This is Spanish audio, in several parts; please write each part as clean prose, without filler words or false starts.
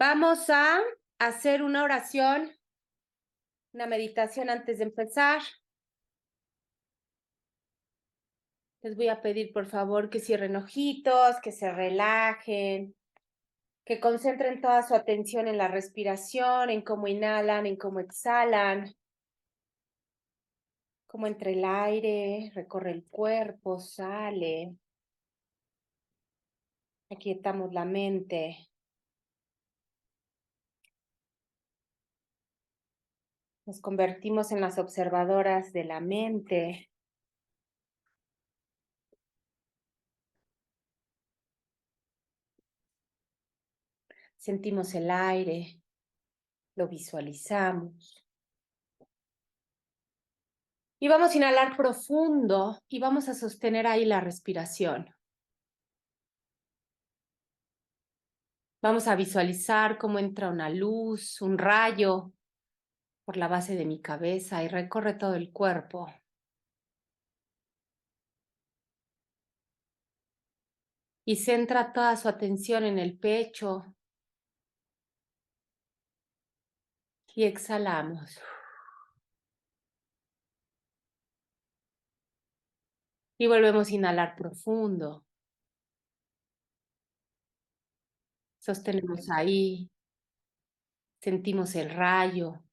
Vamos a hacer una oración, una meditación antes de empezar. Les voy a pedir, por favor, que cierren ojitos, que se relajen, que concentren toda su atención en la respiración, en cómo inhalan, en cómo exhalan, cómo entra el aire, recorre el cuerpo, sale. Aquietamos la mente. Nos convertimos en las observadoras de la mente. Sentimos el aire, lo visualizamos. Y vamos a inhalar profundo y vamos a sostener ahí la respiración. Vamos a visualizar cómo entra una luz, un rayo por la base de mi cabeza y recorre todo el cuerpo. Y centra toda su atención en el pecho. Y exhalamos. Y volvemos a inhalar profundo. Sostenemos ahí. Sentimos el rayo,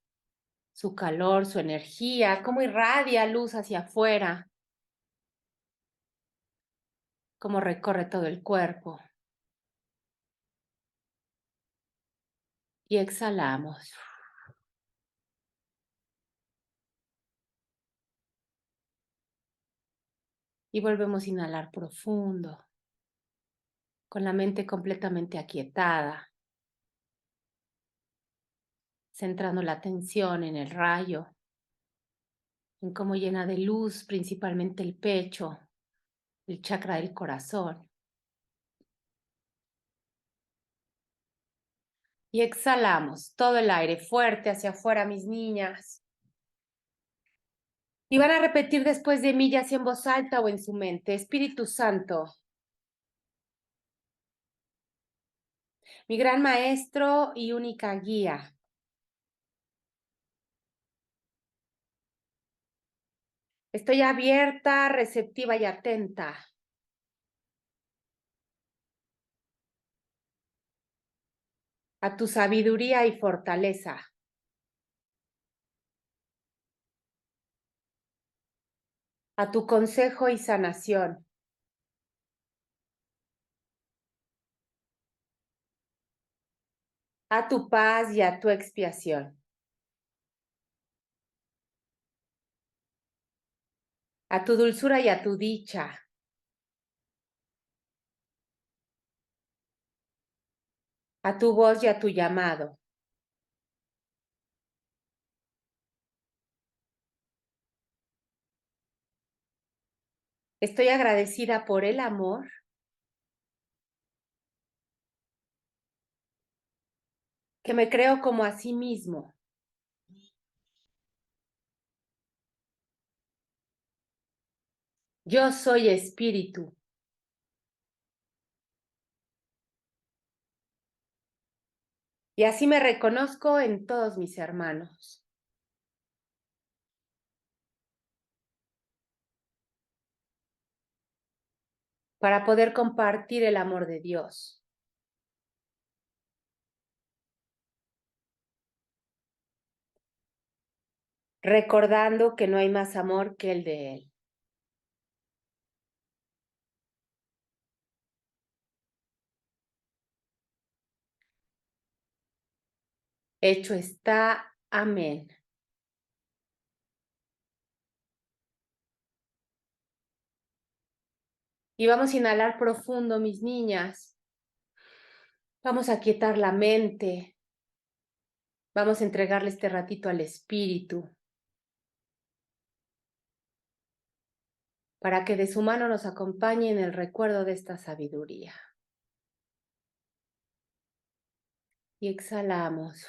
su calor, su energía, cómo irradia luz hacia afuera, cómo recorre todo el cuerpo. Y exhalamos. Y volvemos a inhalar profundo, con la mente completamente aquietada, centrando la atención en el rayo, en cómo llena de luz principalmente el pecho, el chakra del corazón. Y exhalamos todo el aire fuerte hacia afuera, mis niñas. Y van a repetir después de mí, ya sea en voz alta o en su mente: Espíritu Santo, mi gran maestro y única guía. Estoy abierta, receptiva y atenta a tu sabiduría y fortaleza. A tu consejo y sanación. A tu paz y a tu expiación. A tu dulzura y a tu dicha. A tu voz y a tu llamado. Estoy agradecida por el amor que me creo como a sí mismo. Yo soy espíritu. Y así me reconozco en todos mis hermanos. Para poder compartir el amor de Dios. Recordando que no hay más amor que el de Él. Hecho está. Amén. Y vamos a inhalar profundo, mis niñas. Vamos a quietar la mente. Vamos a entregarle este ratito al espíritu, para que de su mano nos acompañe en el recuerdo de esta sabiduría. Y exhalamos.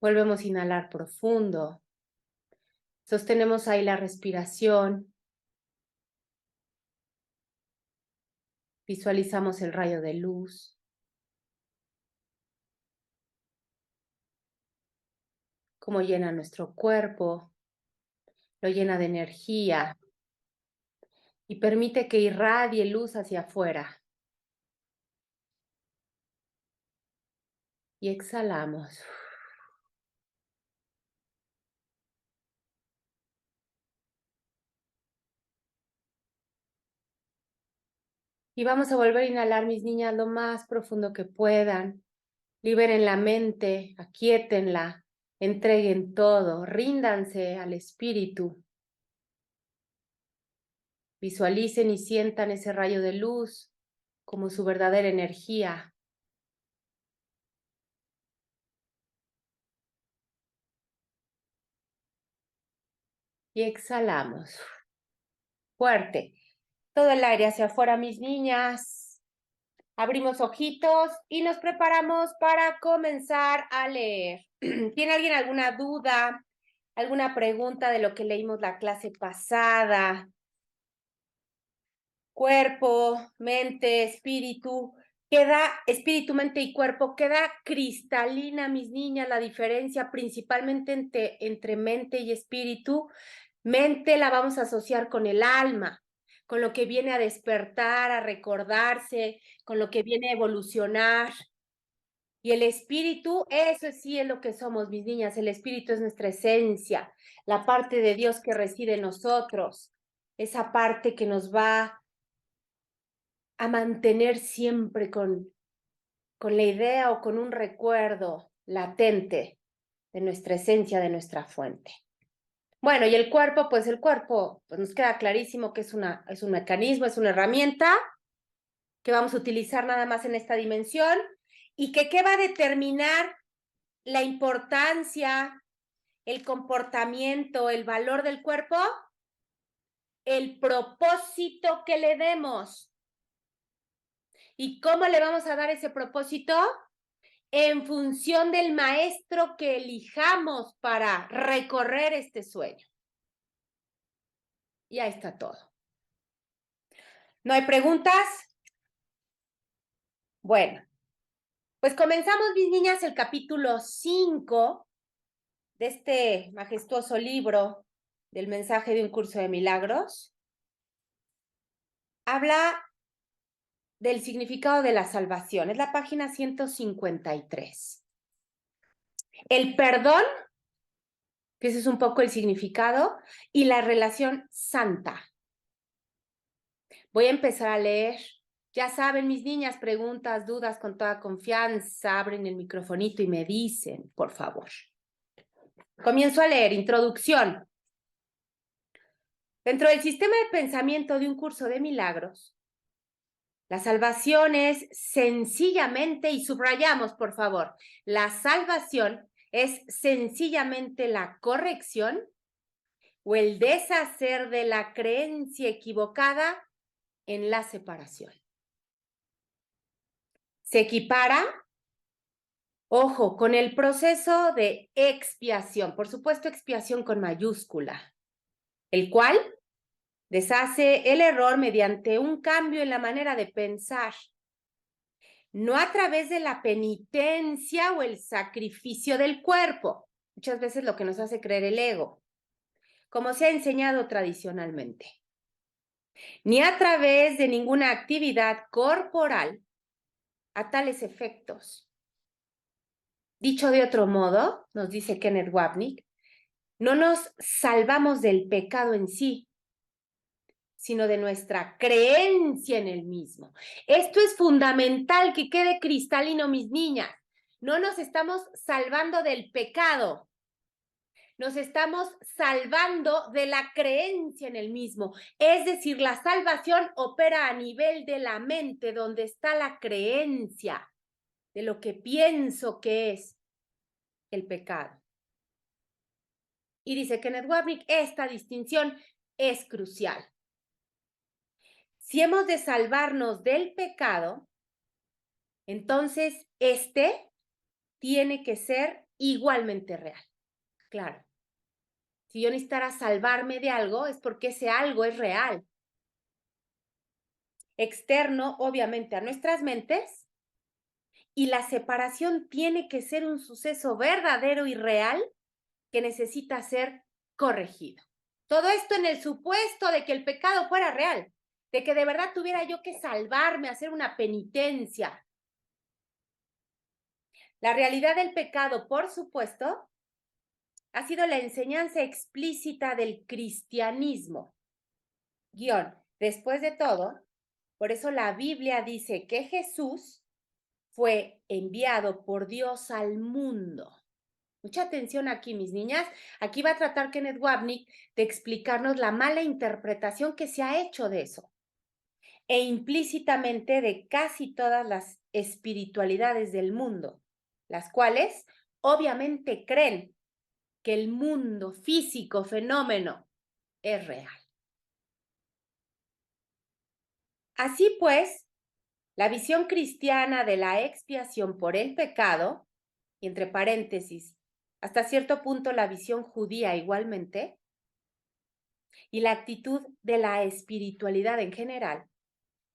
Volvemos a inhalar profundo. Sostenemos ahí la respiración. Visualizamos el rayo de luz. Cómo llena nuestro cuerpo, lo llena de energía y permite que irradie luz hacia afuera. Y exhalamos. Y vamos a volver a inhalar, mis niñas, lo más profundo que puedan. Liberen la mente, aquíétenla, entreguen todo, ríndanse al espíritu. Visualicen y sientan ese rayo de luz como su verdadera energía. Y exhalamos. Fuerte. Todo el aire hacia afuera, mis niñas. Abrimos ojitos y nos preparamos para comenzar a leer. ¿Tiene alguien alguna duda, alguna pregunta de lo que leímos la clase pasada? Cuerpo, mente, espíritu, espíritu, mente y cuerpo, queda cristalina, mis niñas, la diferencia principalmente entre mente y espíritu. Mente la vamos a asociar con el alma, con lo que viene a despertar, a recordarse, con lo que viene a evolucionar. Y el espíritu, eso sí es lo que somos, mis niñas. El espíritu es nuestra esencia, la parte de Dios que reside en nosotros, esa parte que nos va a mantener siempre con la idea o con un recuerdo latente de nuestra esencia, de nuestra fuente. Bueno, y el cuerpo, pues nos queda clarísimo que es un mecanismo, es una herramienta que vamos a utilizar nada más en esta dimensión y que ¿qué va a determinar la importancia, el comportamiento, el valor del cuerpo? El propósito que le demos. ¿Y cómo le vamos a dar ese propósito? En función del maestro que elijamos para recorrer este sueño. Y ahí está todo. ¿No hay preguntas? Bueno, pues comenzamos, mis niñas, el capítulo 5 de este majestuoso libro del mensaje de un curso de milagros. Habla del significado de la salvación. Es la página 153. El perdón, que ese es un poco el significado, y la relación santa. Voy a empezar a leer. Ya saben, mis niñas, preguntas, dudas, con toda confianza, abren el microfonito y me dicen, por favor. Comienzo a leer. Introducción. Dentro del sistema de pensamiento de un curso de milagros, la salvación es sencillamente, y subrayamos, por favor, la salvación es sencillamente la corrección o el deshacer de la creencia equivocada en la separación. Se equipara, ojo, con el proceso de expiación, por supuesto expiación con mayúscula, el cual deshace el error mediante un cambio en la manera de pensar, no a través de la penitencia o el sacrificio del cuerpo, muchas veces lo que nos hace creer el ego, como se ha enseñado tradicionalmente, ni a través de ninguna actividad corporal a tales efectos. Dicho de otro modo, nos dice Kenneth Wapnick, no nos salvamos del pecado en sí, sino de nuestra creencia en el mismo. Esto es fundamental que quede cristalino, mis niñas. No nos estamos salvando del pecado, nos estamos salvando de la creencia en el mismo. Es decir, la salvación opera a nivel de la mente, donde está la creencia de lo que pienso que es el pecado. Y dice Kenneth Wapnick, esta distinción es crucial. Si hemos de salvarnos del pecado, entonces este tiene que ser igualmente real. Claro. Si yo necesitara salvarme de algo, es porque ese algo es real. externo, obviamente, a nuestras mentes, y la separación tiene que ser un suceso verdadero y real que necesita ser corregido. Todo esto en el supuesto de que el pecado fuera real, de que de verdad tuviera yo que salvarme, hacer una penitencia. La realidad del pecado, por supuesto, ha sido la enseñanza explícita del cristianismo. Después de todo, por eso la Biblia dice que Jesús fue enviado por Dios al mundo. Mucha atención aquí, mis niñas. Aquí va a tratar Kenneth Wapnick de explicarnos la mala interpretación que se ha hecho de eso e implícitamente de casi todas las espiritualidades del mundo, las cuales obviamente creen que el mundo físico, fenómeno, es real. Así pues, la visión cristiana de la expiación por el pecado, y entre paréntesis, hasta cierto punto la visión judía igualmente, y la actitud de la espiritualidad en general,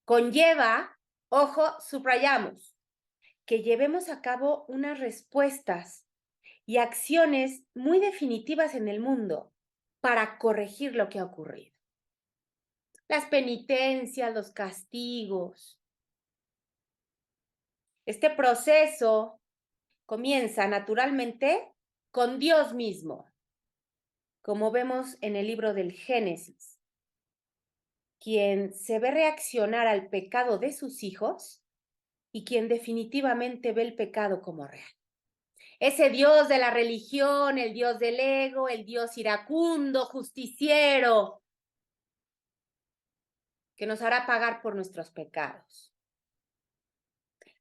conlleva, ojo, subrayamos, que llevemos a cabo unas respuestas y acciones muy definitivas en el mundo para corregir lo que ha ocurrido. Las penitencias, los castigos. Este proceso comienza naturalmente con Dios mismo, como vemos en el libro del Génesis, quien se ve reaccionar al pecado de sus hijos y quien definitivamente ve el pecado como real. Ese Dios de la religión, el Dios del ego, el Dios iracundo, justiciero, que nos hará pagar por nuestros pecados.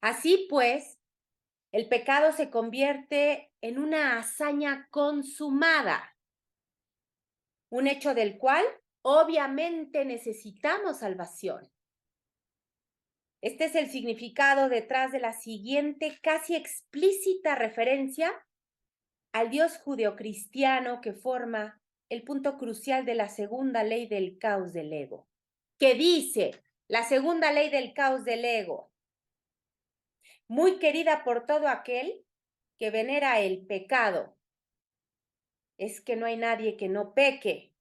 Así pues, el pecado se convierte en una hazaña consumada, un hecho del cual obviamente necesitamos salvación. Este es el significado detrás de la siguiente casi explícita referencia al Dios judeocristiano que forma el punto crucial de la segunda ley del caos del ego, que dice, la segunda ley del caos del ego, muy querida por todo aquel que venera el pecado, es que no hay nadie que no peque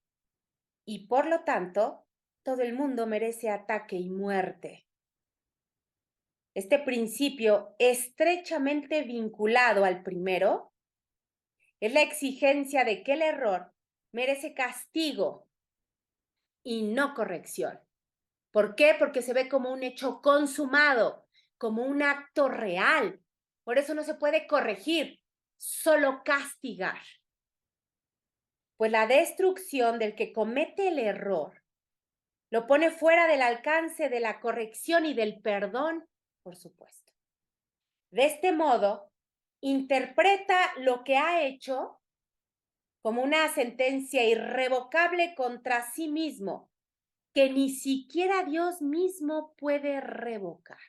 y por lo tanto todo el mundo merece ataque y muerte. Este principio estrechamente vinculado al primero es la exigencia de que el error merece castigo y no corrección. ¿Por qué? Porque se ve como un hecho consumado, como un acto real. Por eso no se puede corregir, solo castigar. Pues la destrucción del que comete el error lo pone fuera del alcance de la corrección y del perdón, por supuesto. De este modo, interpreta lo que ha hecho como una sentencia irrevocable contra sí mismo, que ni siquiera Dios mismo puede revocar.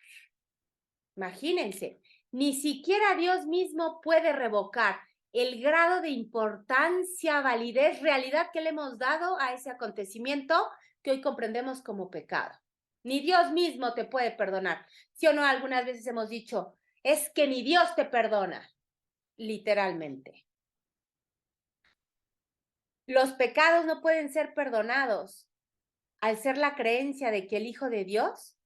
Imagínense, ni siquiera Dios mismo puede revocar el grado de importancia, validez, realidad que le hemos dado a ese acontecimiento que hoy comprendemos como pecado. Ni Dios mismo te puede perdonar. ¿Sí o no? Algunas veces hemos dicho, es que ni Dios te perdona, literalmente. Los pecados no pueden ser perdonados al ser la creencia de que el Hijo de Dios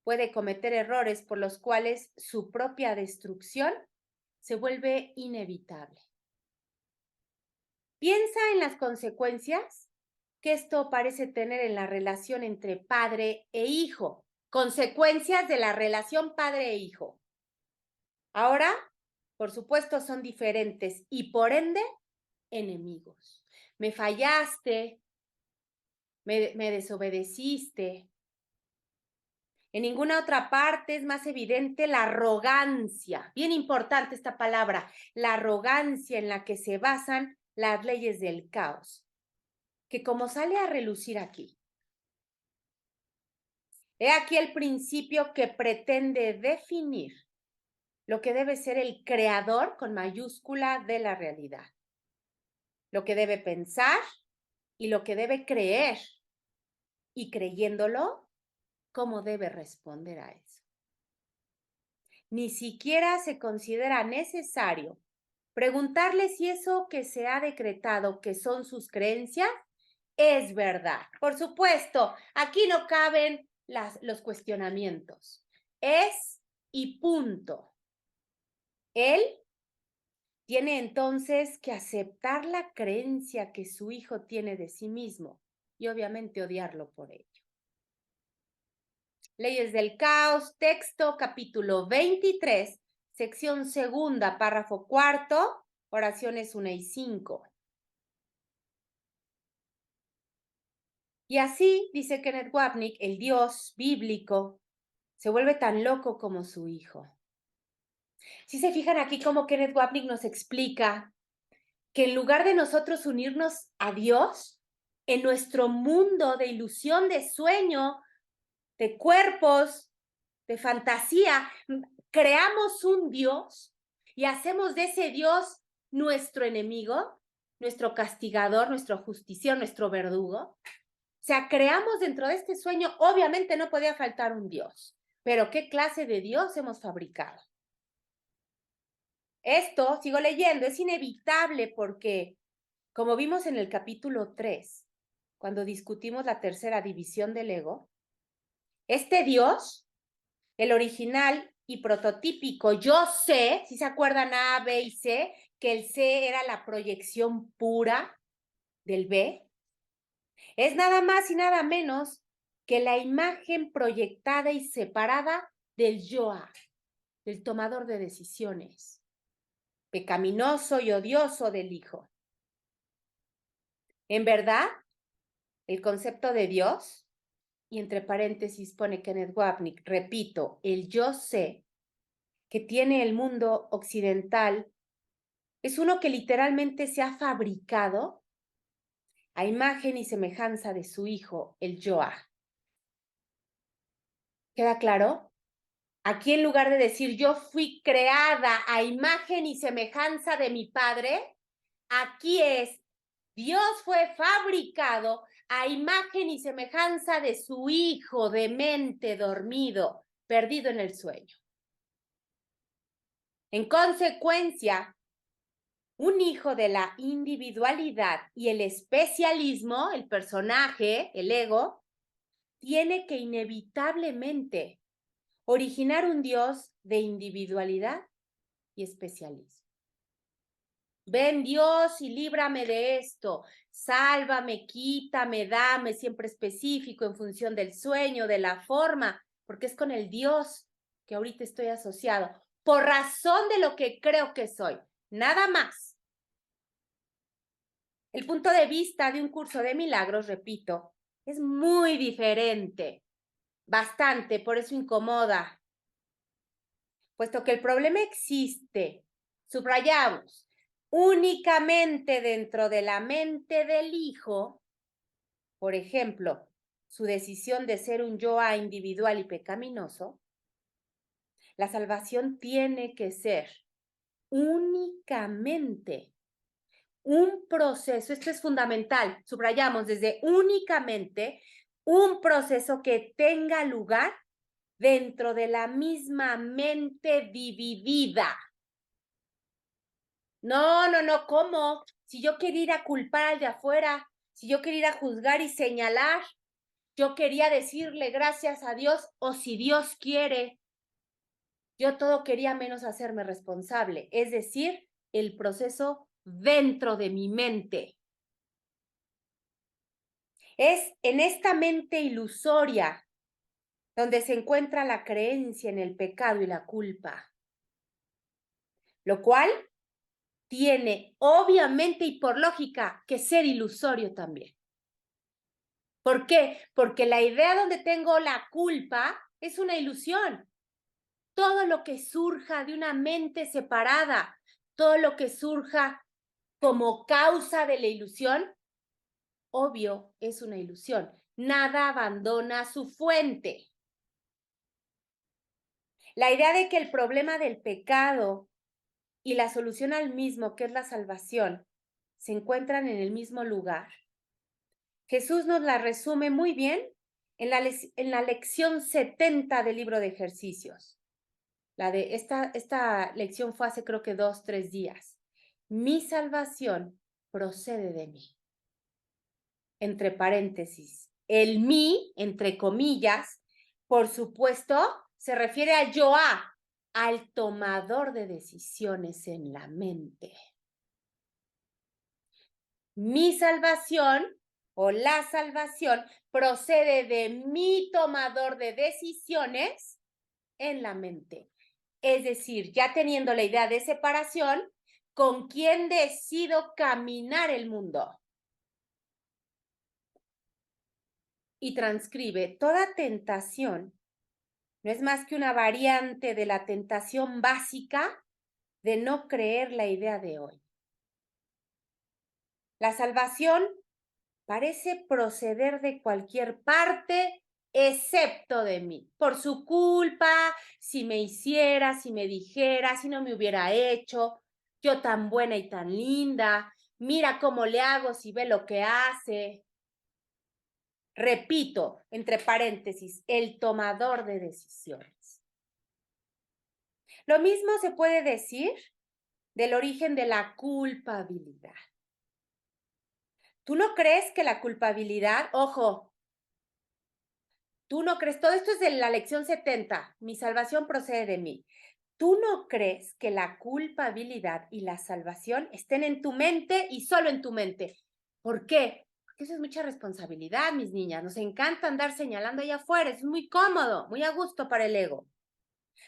puede cometer errores por los cuales su propia destrucción se vuelve inevitable. Piensa en las consecuencias que esto parece tener en la relación entre padre e hijo. Consecuencias de la relación padre e hijo. Ahora, por supuesto, son diferentes y por ende, enemigos. Me fallaste, me desobedeciste. En ninguna otra parte es más evidente la arrogancia, bien importante esta palabra, la arrogancia en la que se basan las leyes del caos, que como sale a relucir aquí. He aquí el principio que pretende definir lo que debe ser el creador con mayúscula de la realidad, lo que debe pensar y lo que debe creer, y creyéndolo, cómo debe responder a eso. Ni siquiera se considera necesario preguntarle si eso que se ha decretado que son sus creencias es verdad. Por supuesto, aquí no caben los cuestionamientos. Es y punto. Él tiene entonces que aceptar la creencia que su hijo tiene de sí mismo y obviamente odiarlo por ello. Leyes del Caos, texto, capítulo 23, sección segunda, párrafo cuarto, oraciones 1 y 5. Y así, dice Kenneth Wapnick, el Dios bíblico se vuelve tan loco como su hijo. Si se fijan aquí cómo Kenneth Wapnick nos explica que en lugar de nosotros unirnos a Dios, en nuestro mundo de ilusión, de sueño, de cuerpos, de fantasía, creamos un Dios y hacemos de ese Dios nuestro enemigo, nuestro castigador, nuestro justiciero, nuestro verdugo. O sea, creamos dentro de este sueño, obviamente no podía faltar un Dios, pero ¿qué clase de Dios hemos fabricado? Esto, sigo leyendo, es inevitable porque, como vimos en el capítulo 3, cuando discutimos la tercera división del ego, este Dios, el original y prototípico, yo sé, si se acuerdan A, B y C, que el C era la proyección pura del B, es nada más y nada menos que la imagen proyectada y separada del Yoa, del tomador de decisiones, pecaminoso y odioso del Hijo. En verdad, el concepto de Dios, y entre paréntesis pone Kenneth Wapnick, repito, el yo sé que tiene el mundo occidental, es uno que literalmente se ha fabricado a imagen y semejanza de su hijo, el Yoah. ¿Queda claro? Aquí en lugar de decir yo fui creada a imagen y semejanza de mi padre, aquí es Dios fue fabricado a imagen y semejanza de su hijo demente, dormido, perdido en el sueño. En consecuencia, un hijo de la individualidad y el especialismo, el personaje, el ego, tiene que inevitablemente originar un Dios de individualidad y especialismo. Ven Dios y líbrame de esto, sálvame, quítame, dame, siempre específico en función del sueño, de la forma, porque es con el Dios que ahorita estoy asociado, por razón de lo que creo que soy, nada más. El punto de vista de un curso de milagros, repito, es muy diferente, bastante, por eso incomoda, puesto que el problema existe, subrayamos, únicamente dentro de la mente del hijo, por ejemplo, su decisión de ser un yoa individual y pecaminoso, la salvación tiene que ser únicamente un proceso, esto es fundamental, subrayamos desde únicamente un proceso que tenga lugar dentro de la misma mente dividida. No, ¿cómo? Si yo quería ir a culpar al de afuera, si yo quería ir a juzgar y señalar, yo quería decirle gracias a Dios o si Dios quiere, yo todo quería menos hacerme responsable, es decir, el proceso dentro de mi mente. Es en esta mente ilusoria donde se encuentra la creencia en el pecado y la culpa, lo cual tiene obviamente y por lógica que ser ilusorio también. ¿Por qué? Porque la idea donde tengo la culpa es una ilusión. Todo lo que surja de una mente separada, todo lo que surja como causa de la ilusión, obvio, es una ilusión. Nada abandona su fuente. La idea de que el problema del pecado y la solución al mismo, que es la salvación, se encuentran en el mismo lugar. Jesús nos la resume muy bien En la lección 70 del libro de ejercicios. Esta lección fue hace creo que 2, 3 días. Mi salvación procede de mí. Entre paréntesis. El mí, entre comillas, por supuesto, se refiere a Yoá, al tomador de decisiones en la mente. Mi salvación o la salvación procede de mi tomador de decisiones en la mente. Es decir, ya teniendo la idea de separación, ¿con quién decido caminar el mundo? Y transcribe, toda tentación no es más que una variante de la tentación básica de no creer la idea de hoy. La salvación parece proceder de cualquier parte excepto de mí. Por su culpa, si me hiciera, si me dijera, si no me hubiera hecho, yo tan buena y tan linda, mira cómo le hago si ve lo que hace. Repito, entre paréntesis, el tomador de decisiones. Lo mismo se puede decir del origen de la culpabilidad. ¿Tú no crees que la culpabilidad, ojo, tú no crees, todo esto es de la lección 70, mi salvación procede de mí. ¿Tú no crees que la culpabilidad y la salvación estén en tu mente y solo en tu mente? ¿Por qué? Porque eso es mucha responsabilidad, mis niñas. Nos encanta andar señalando allá afuera, es muy cómodo, muy a gusto para el ego.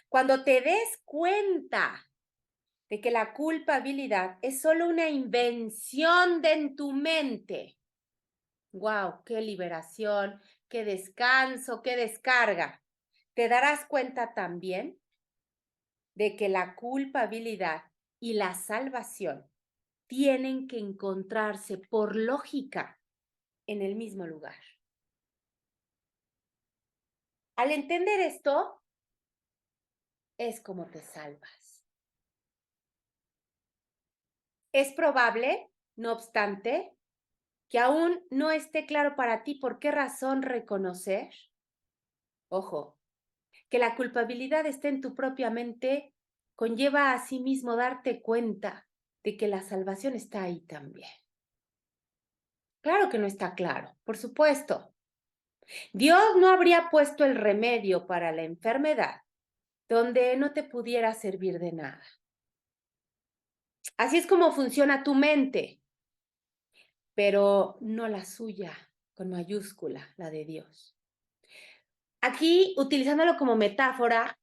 Cuando te des cuenta de que la culpabilidad es solo una invención de en tu mente, ¡wow! ¡Qué liberación! ¡Qué descanso! ¡Qué descarga! Te darás cuenta también de que la culpabilidad y la salvación tienen que encontrarse por lógica en el mismo lugar. Al entender esto, es como te salvas. Es probable, no obstante, que aún no esté claro para ti por qué razón reconocer, ojo, que la culpabilidad esté en tu propia mente, conlleva a sí mismo darte cuenta de que la salvación está ahí también. Claro que no está claro, por supuesto. Dios no habría puesto el remedio para la enfermedad donde no te pudiera servir de nada. Así es como funciona tu mente, pero no la suya, con mayúscula, la de Dios. Aquí, utilizándolo como metáfora,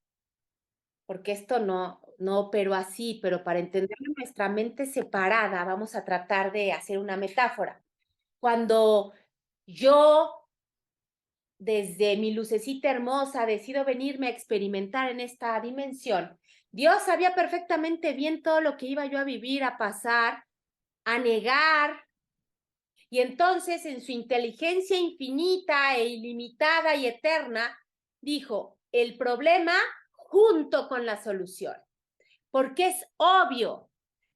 porque esto no operó así, pero para entender nuestra mente separada, vamos a tratar de hacer una metáfora. Cuando yo, desde mi lucecita hermosa, decido venirme a experimentar en esta dimensión, Dios sabía perfectamente bien todo lo que iba yo a vivir, a pasar, a negar, y entonces en su inteligencia infinita e ilimitada y eterna, dijo, el problema junto con la solución. Porque es obvio,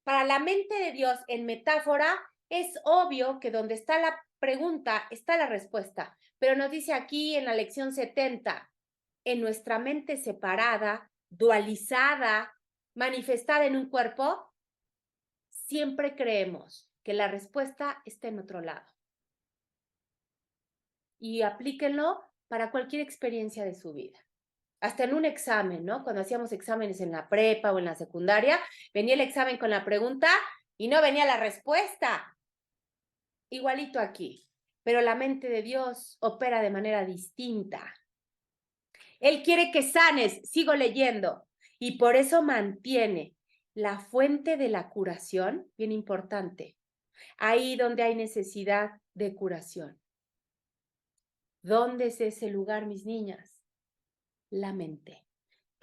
para la mente de Dios en metáfora, es obvio que donde está la pregunta está la respuesta. Pero nos dice aquí en la lección 70, en nuestra mente separada, dualizada, manifestada en un cuerpo, siempre creemos que la respuesta está en otro lado. Y aplíquenlo para cualquier experiencia de su vida. Hasta en un examen, ¿no? Cuando hacíamos exámenes en la prepa o en la secundaria, venía el examen con la pregunta y no venía la respuesta. Igualito aquí, pero la mente de Dios opera de manera distinta. Él quiere que sanes, sigo leyendo, y por eso mantiene la fuente de la curación, bien importante, ahí donde hay necesidad de curación. ¿Dónde es ese lugar, mis niñas? La mente.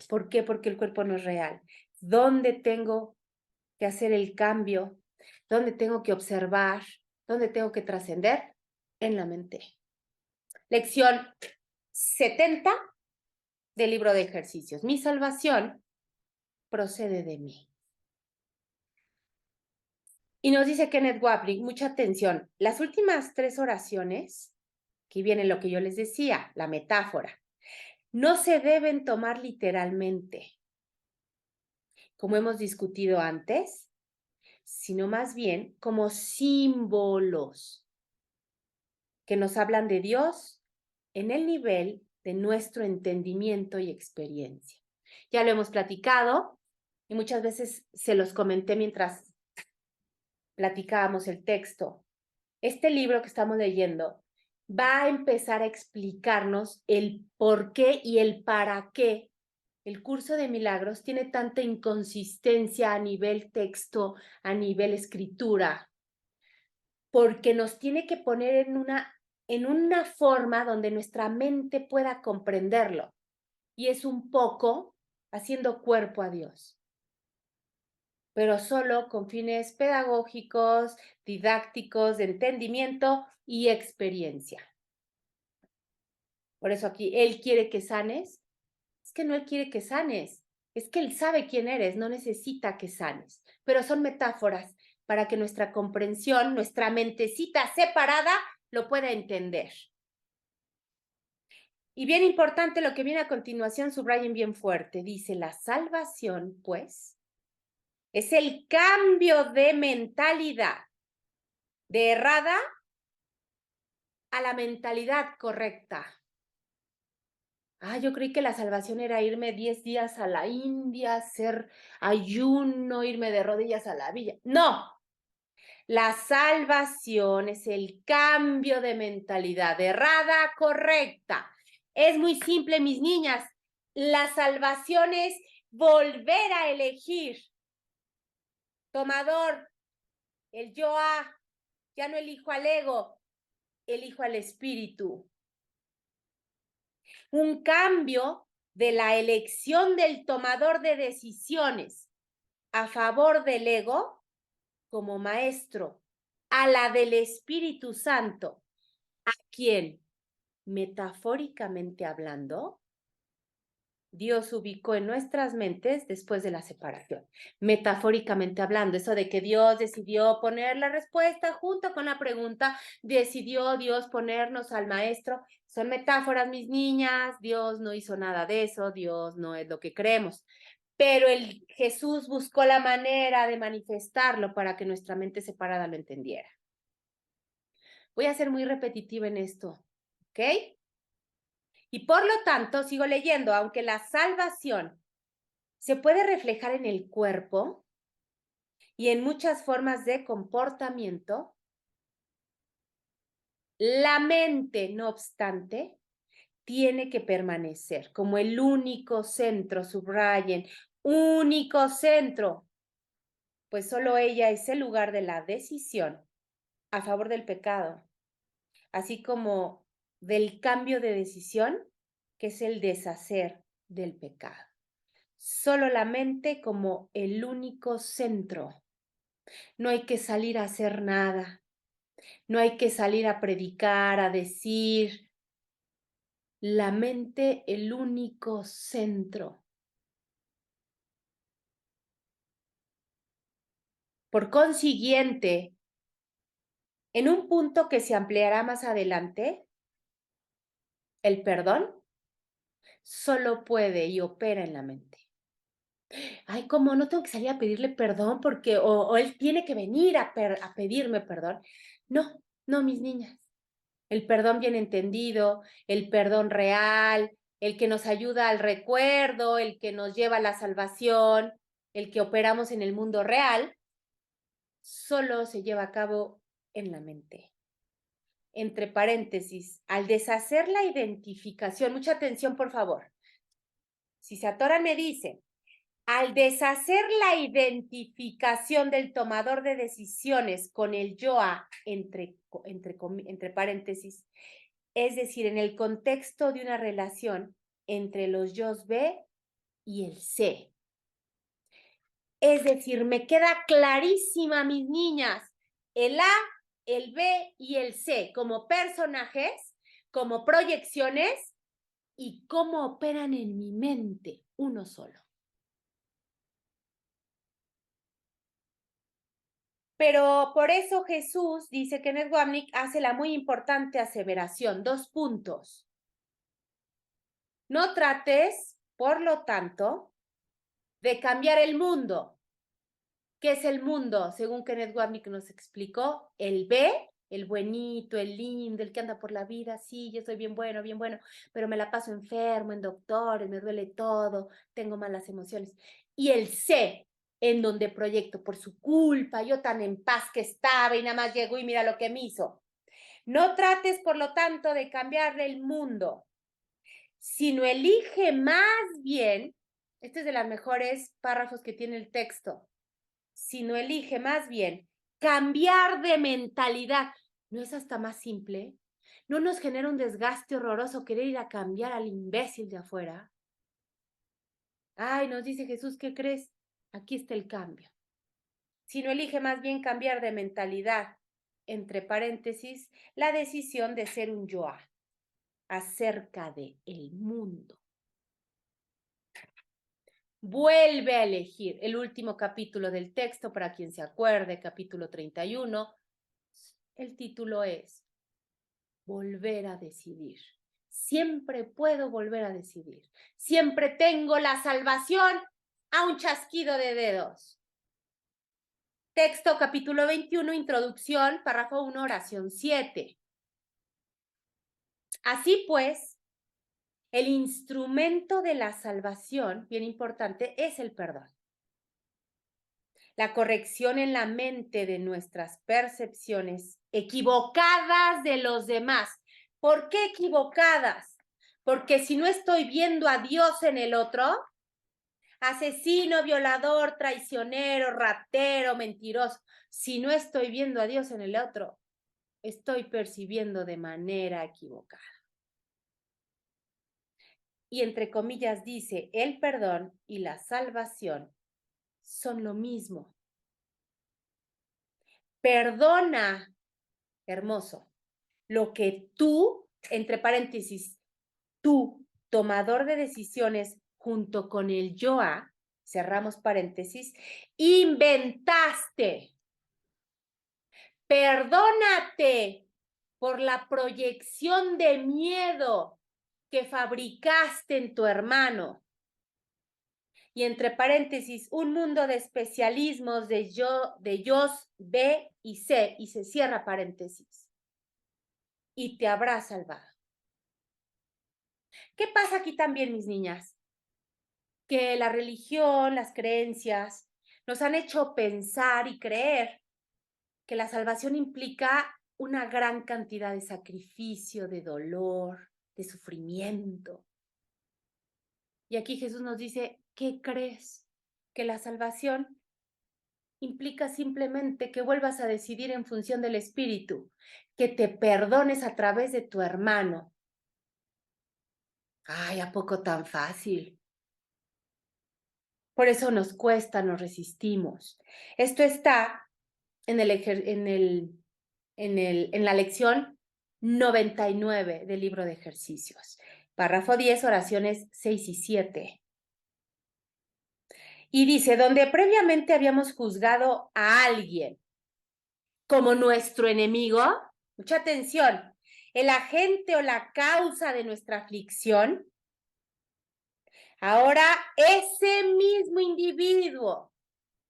¿Por qué? Porque el cuerpo no es real. ¿Dónde tengo que hacer el cambio? ¿Dónde tengo que observar? ¿Dónde tengo que trascender? En la mente. Lección 70 del libro de ejercicios. Mi salvación procede de mí. Y nos dice Kenneth Wapnick, mucha atención, las últimas 3 oraciones Aquí viene lo que yo les decía, la metáfora. No se deben tomar literalmente, como hemos discutido antes, sino más bien como símbolos que nos hablan de Dios en el nivel de nuestro entendimiento y experiencia. Ya lo hemos platicado y muchas veces se los comenté mientras platicábamos el texto. Este libro que estamos leyendo va a empezar a explicarnos el por qué y el para qué el curso de milagros tiene tanta inconsistencia a nivel texto, a nivel escritura, porque nos tiene que poner en una forma donde nuestra mente pueda comprenderlo. Y es un poco haciendo cuerpo a Dios, pero solo con fines pedagógicos, didácticos, de entendimiento y experiencia. Por eso aquí, Él quiere que sanes. Es que no Él quiere que sanes, es que Él sabe quién eres, no necesita que sanes. Pero son metáforas para que nuestra comprensión, nuestra mentecita separada, lo pueda entender. Y bien importante lo que viene a continuación, subrayen bien fuerte, dice, la salvación, pues, es el cambio de mentalidad de errada a la mentalidad correcta. Yo creí que la salvación era irme 10 días a la India, hacer ayuno, irme de rodillas a la villa. No, la salvación es el cambio de mentalidad errada a correcta. Es muy simple, mis niñas. La salvación es volver a elegir. Tomador, el yo ya no elijo al ego, elijo al espíritu. Un cambio de la elección del tomador de decisiones a favor del ego como maestro, a la del Espíritu Santo, a quien, metafóricamente hablando, Dios ubicó en nuestras mentes después de la separación. Metafóricamente hablando, eso de que Dios decidió poner la respuesta junto con la pregunta, decidió Dios ponernos al maestro. Son metáforas, mis niñas. Dios no hizo nada de eso. Dios no es lo que creemos. Pero Jesús buscó la manera de manifestarlo para que nuestra mente separada lo entendiera. Voy a ser muy repetitiva en esto, ¿ok? Y por lo tanto, sigo leyendo, aunque la salvación se puede reflejar en el cuerpo y en muchas formas de comportamiento, la mente, no obstante, tiene que permanecer como el único centro, subrayen, único centro, pues solo ella es el lugar de la decisión a favor del pecado, así como del cambio de decisión, que es el deshacer del pecado. Solo la mente como el único centro. No hay que salir a hacer nada. No hay que salir a predicar, a decir. La mente, el único centro. Por consiguiente, en un punto que se ampliará más adelante, el perdón solo puede y opera en la mente. ¿Cómo no tengo que salir a pedirle perdón porque o él tiene que venir a pedirme perdón? No, no, mis niñas. El perdón bien entendido, el perdón real, el que nos ayuda al recuerdo, el que nos lleva a la salvación, el que operamos en el mundo real, solo se lleva a cabo en la mente. Entre paréntesis, al deshacer la identificación, mucha atención por favor. Si se atoran me dicen, al deshacer la identificación del tomador de decisiones con el yo-a, entre paréntesis, es decir, en el contexto de una relación entre los yos B y el C. Es decir, me queda clarísima, mis niñas, el A, el B y el C como personajes, como proyecciones y cómo operan en mi mente uno solo. Pero por eso Jesús dice que Kenneth Wapnick hace la muy importante aseveración, 2 puntos. No trates, por lo tanto, de cambiar el mundo. ¿Qué es el mundo? Según Kenneth Wapnick nos explicó, el B, el buenito, el lindo, el que anda por la vida, sí, yo soy bien bueno, pero me la paso enfermo, en doctores, me duele todo, tengo malas emociones. Y el C, en donde proyecto por su culpa, yo tan en paz que estaba y nada más llegó y mira lo que me hizo. No trates, por lo tanto, de cambiarle el mundo, sino elige más bien, este es de los mejores párrafos que tiene el texto, sino elige más bien cambiar de mentalidad. ¿No es hasta más simple? ¿No nos genera un desgaste horroroso querer ir a cambiar al imbécil de afuera? Ay, nos dice Jesús, ¿qué crees? Aquí está el cambio. Sino elige más bien cambiar de mentalidad, entre paréntesis, la decisión de ser un yoa acerca de el mundo. Vuelve a elegir el último capítulo del texto, para quien se acuerde, capítulo 31. El título es Volver a decidir. Siempre puedo volver a decidir. Siempre tengo la salvación a un chasquido de dedos. Texto capítulo 21, introducción, párrafo 1, oración 7. Así pues, el instrumento de la salvación, bien importante, es el perdón. La corrección en la mente de nuestras percepciones equivocadas de los demás. ¿Por qué equivocadas? Porque si no estoy viendo a Dios en el otro, asesino, violador, traicionero, ratero, mentiroso, si no estoy viendo a Dios en el otro, estoy percibiendo de manera equivocada. Y entre comillas dice, el perdón y la salvación son lo mismo. Perdona, hermoso, lo que tú, entre paréntesis, tú, tomador de decisiones, junto con el yoa, cerramos paréntesis, inventaste. Perdónate por la proyección de miedo que fabricaste en tu hermano. Y entre paréntesis, un mundo de especialismos de yos, B y C, y se cierra paréntesis. Y te habrá salvado. ¿Qué pasa aquí también, mis niñas? Que la religión, las creencias, nos han hecho pensar y creer que la salvación implica una gran cantidad de sacrificio, de dolor, de sufrimiento. Y aquí Jesús nos dice, ¿qué crees? Que la salvación implica simplemente que vuelvas a decidir en función del Espíritu, que te perdones a través de tu hermano. Ay, ¿a poco tan fácil? Por eso nos cuesta, nos resistimos. Esto está en la lección 99 del libro de ejercicios. Párrafo 10, oraciones 6 y 7. Y dice, donde previamente habíamos juzgado a alguien como nuestro enemigo, mucha atención, el agente o la causa de nuestra aflicción, ahora ese mismo individuo,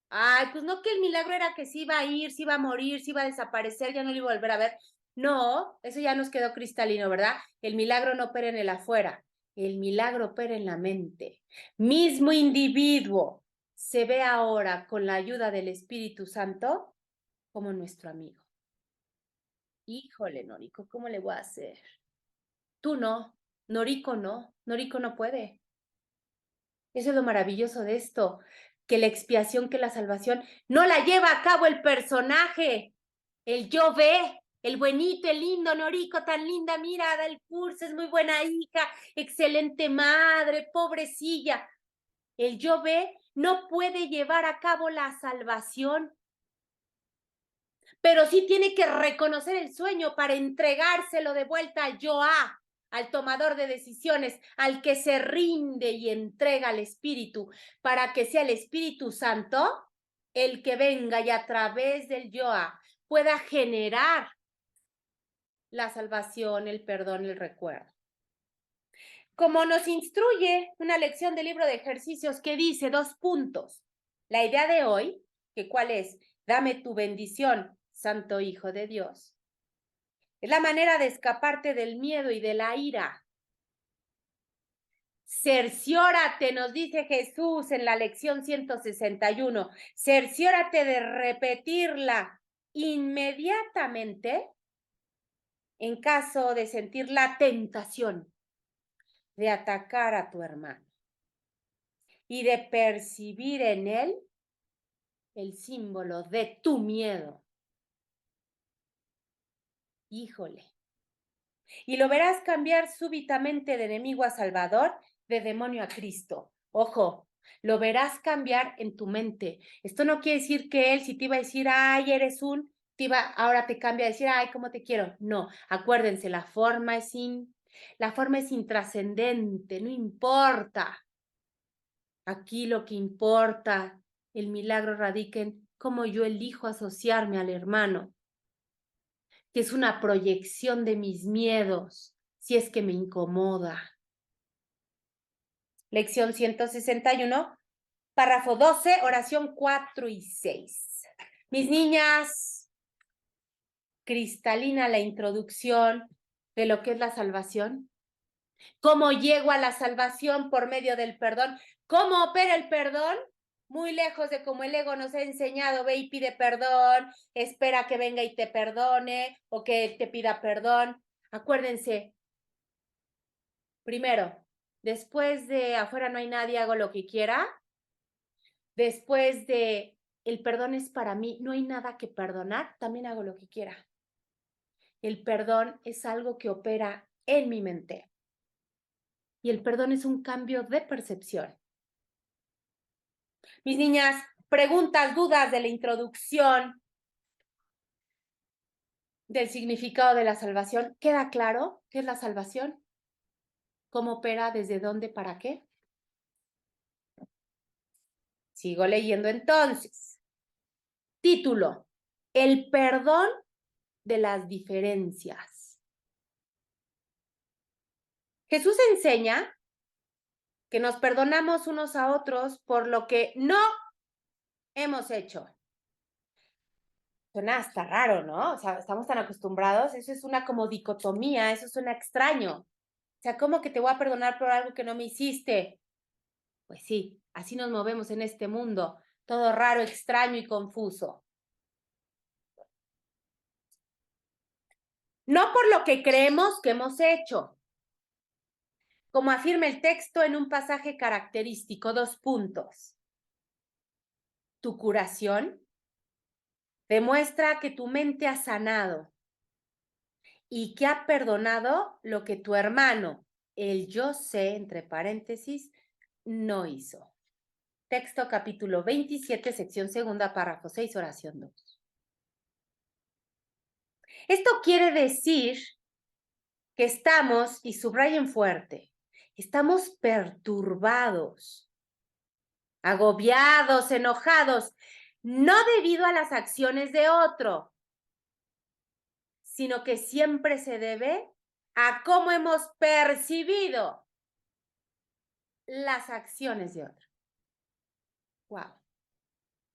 ay, pues no que el milagro era que se iba a ir, se iba a morir, se iba a desaparecer, ya no lo iba a volver a ver. No, eso ya nos quedó cristalino, ¿verdad? El milagro no opera en el afuera, el milagro opera en la mente. Mismo individuo se ve ahora con la ayuda del Espíritu Santo como nuestro amigo. Híjole, Noriko, ¿cómo le voy a hacer? Tú no, Noriko no puede. Eso es lo maravilloso de esto, que la expiación, que la salvación, no la lleva a cabo el personaje, el yo ve, el buenito, el lindo, Noriko, tan linda, mira, da el curso, es muy buena hija, excelente madre, pobrecilla. El yo ve no puede llevar a cabo la salvación, pero sí tiene que reconocer el sueño para entregárselo de vuelta al yo al tomador de decisiones, al que se rinde y entrega al Espíritu, para que sea el Espíritu Santo el que venga y a través del Yoa pueda generar la salvación, el perdón, el recuerdo. Como nos instruye una lección del libro de ejercicios que dice 2 puntos. La idea de hoy, que cuál es, dame tu bendición, Santo Hijo de Dios, es la manera de escaparte del miedo y de la ira. Cerciórate, nos dice Jesús en la lección 161, cerciórate de repetirla inmediatamente en caso de sentir la tentación de atacar a tu hermano y de percibir en él el símbolo de tu miedo. Híjole. Y lo verás cambiar súbitamente de enemigo a salvador, de demonio a Cristo. Ojo, lo verás cambiar en tu mente. Esto no quiere decir que él, si te iba a decir, ay, eres un, ahora te cambia a decir, ay, cómo te quiero. No, acuérdense, la forma es intrascendente, no importa. Aquí lo que importa, el milagro radica en cómo yo elijo asociarme al hermano, que es una proyección de mis miedos, si es que me incomoda. Lección 161, párrafo 12, oración 4 y 6. Mis niñas, cristalina la introducción de lo que es la salvación. ¿Cómo llego a la salvación por medio del perdón? ¿Cómo opera el perdón? Muy lejos de como el ego nos ha enseñado, ve y pide perdón, espera que venga y te perdone o que él te pida perdón. Acuérdense, primero, después de afuera no hay nadie, hago lo que quiera. Después de el perdón es para mí, no hay nada que perdonar, también hago lo que quiera. El perdón es algo que opera en mi mente. Y el perdón es un cambio de percepción. Mis niñas, preguntas, dudas de la introducción del significado de la salvación. ¿Queda claro qué es la salvación? ¿Cómo opera? ¿Desde dónde? ¿Para qué? Sigo leyendo entonces. Título: El perdón de las diferencias. Jesús enseña que nos perdonamos unos a otros por lo que no hemos hecho. Suena hasta raro, ¿no? O sea, estamos tan acostumbrados, eso es una como dicotomía, eso suena extraño. O sea, ¿cómo que te voy a perdonar por algo que no me hiciste? Pues sí, así nos movemos en este mundo, todo raro, extraño y confuso. No por lo que creemos que hemos hecho. Como afirma el texto en un pasaje característico, 2 puntos. Tu curación demuestra que tu mente ha sanado y que ha perdonado lo que tu hermano, el yo sé, entre paréntesis, no hizo. Texto capítulo 27, sección segunda, párrafo 6, oración 2. Esto quiere decir que estamos, y subrayen fuerte, estamos perturbados, agobiados, enojados, no debido a las acciones de otro, sino que siempre se debe a cómo hemos percibido las acciones de otro. Wow.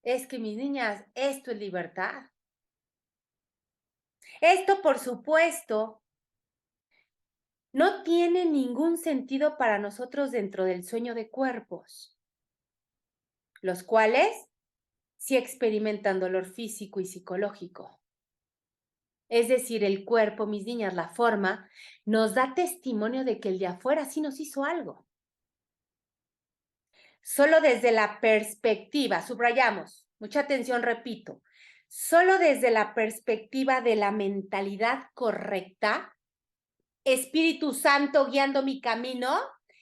Es que mis niñas, esto es libertad. Esto, por supuesto, no tiene ningún sentido para nosotros dentro del sueño de cuerpos, los cuales sí experimentan dolor físico y psicológico. Es decir, el cuerpo, mis niñas, la forma, nos da testimonio de que el de afuera sí nos hizo algo. Solo desde la perspectiva, subrayamos, mucha atención, repito, solo desde la perspectiva de la mentalidad correcta, Espíritu Santo guiando mi camino,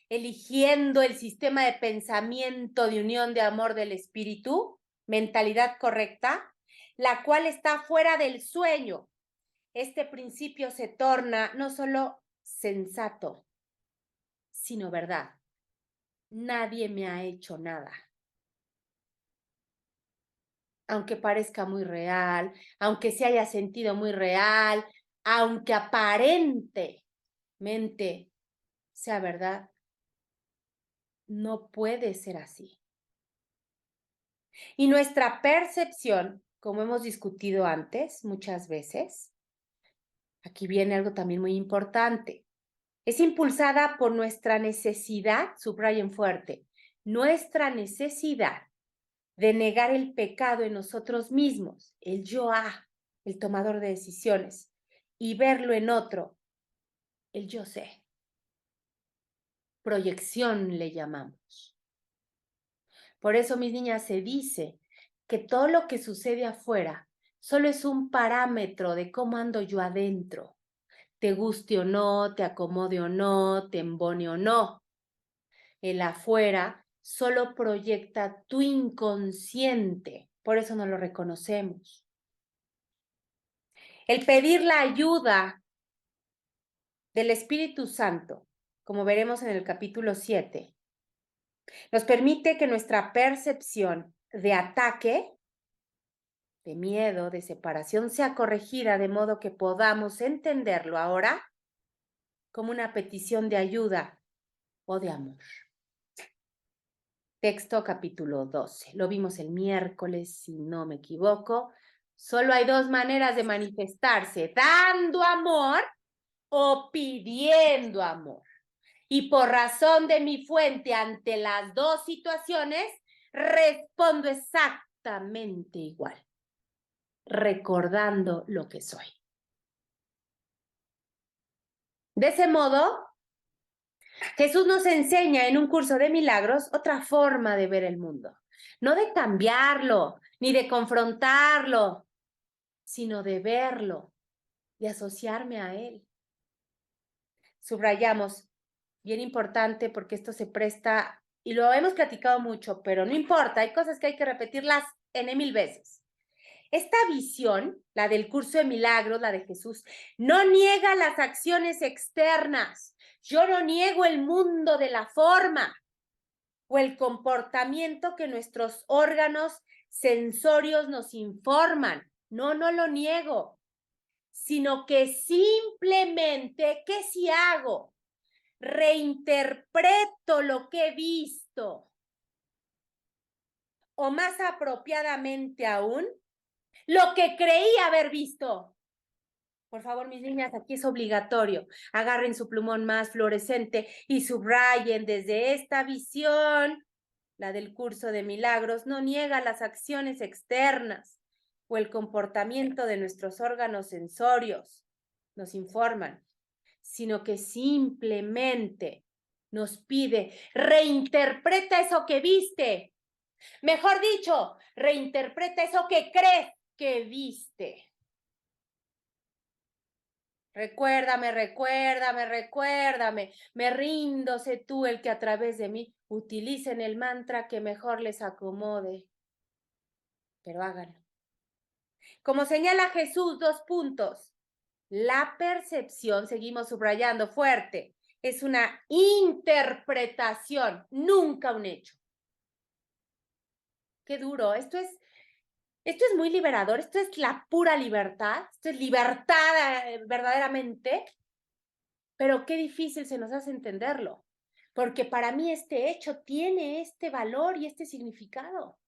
eligiendo el sistema de pensamiento de unión de amor del Espíritu, mentalidad correcta, la cual está fuera del sueño. Este principio se torna no solo sensato, sino verdad. Nadie me ha hecho nada. aunque parezca muy real, aunque se haya sentido muy real, aunque aparentemente sea verdad, no puede ser así. Y nuestra percepción, como hemos discutido antes muchas veces, aquí viene algo también muy importante. Es impulsada por nuestra necesidad, subrayen fuerte, nuestra necesidad de negar el pecado en nosotros mismos, el yo-a, el tomador de decisiones, y verlo en otro, el yo sé. Proyección le llamamos. Por eso, mis niñas, se dice que todo lo que sucede afuera solo es un parámetro de cómo ando yo adentro. Te guste o no, te acomode o no, te embone o no. El afuera solo proyecta tu inconsciente, por eso no lo reconocemos. El pedir la ayuda del Espíritu Santo, como veremos en el capítulo 7, nos permite que nuestra percepción de ataque, de miedo, de separación, sea corregida de modo que podamos entenderlo ahora como una petición de ayuda o de amor. Texto capítulo 12. Lo vimos el miércoles, si no me equivoco. Solo hay dos maneras de manifestarse: dando amor o pidiendo amor. Y por razón de mi fuente ante las dos situaciones, respondo exactamente igual, recordando lo que soy. De ese modo, Jesús nos enseña en un curso de milagros otra forma de ver el mundo. No de cambiarlo, ni de confrontarlo, sino de verlo y asociarme a él. Subrayamos, bien importante porque esto se presta, y lo hemos platicado mucho, pero no importa, hay cosas que hay que repetirlas N mil veces. Esta visión, la del curso de milagros, la de Jesús, no niega las acciones externas. Yo no niego el mundo de la forma o el comportamiento que nuestros órganos sensorios nos informan. No, no lo niego, sino que simplemente, ¿qué si hago? Reinterpreto lo que he visto. O más apropiadamente aún, lo que creí haber visto. Por favor, mis niñas, aquí es obligatorio. Agarren su plumón más fluorescente y subrayen desde esta visión, la del curso de milagros, no niega las acciones externas o el comportamiento de nuestros órganos sensorios, nos informan, sino que simplemente nos pide, reinterpreta eso que viste. Mejor dicho, reinterpreta eso que crees que viste. Recuérdame, recuérdame, recuérdame. Me rindo, sé tú el que a través de mí utilicen el mantra que mejor les acomode. Pero háganlo. Como señala Jesús, 2 puntos. La percepción, seguimos subrayando fuerte, es una interpretación, nunca un hecho. Qué duro. Esto es muy liberador. Esto es la pura libertad. Esto es libertad verdaderamente. Pero qué difícil se nos hace entenderlo, porque para mí este hecho tiene este valor y este significado.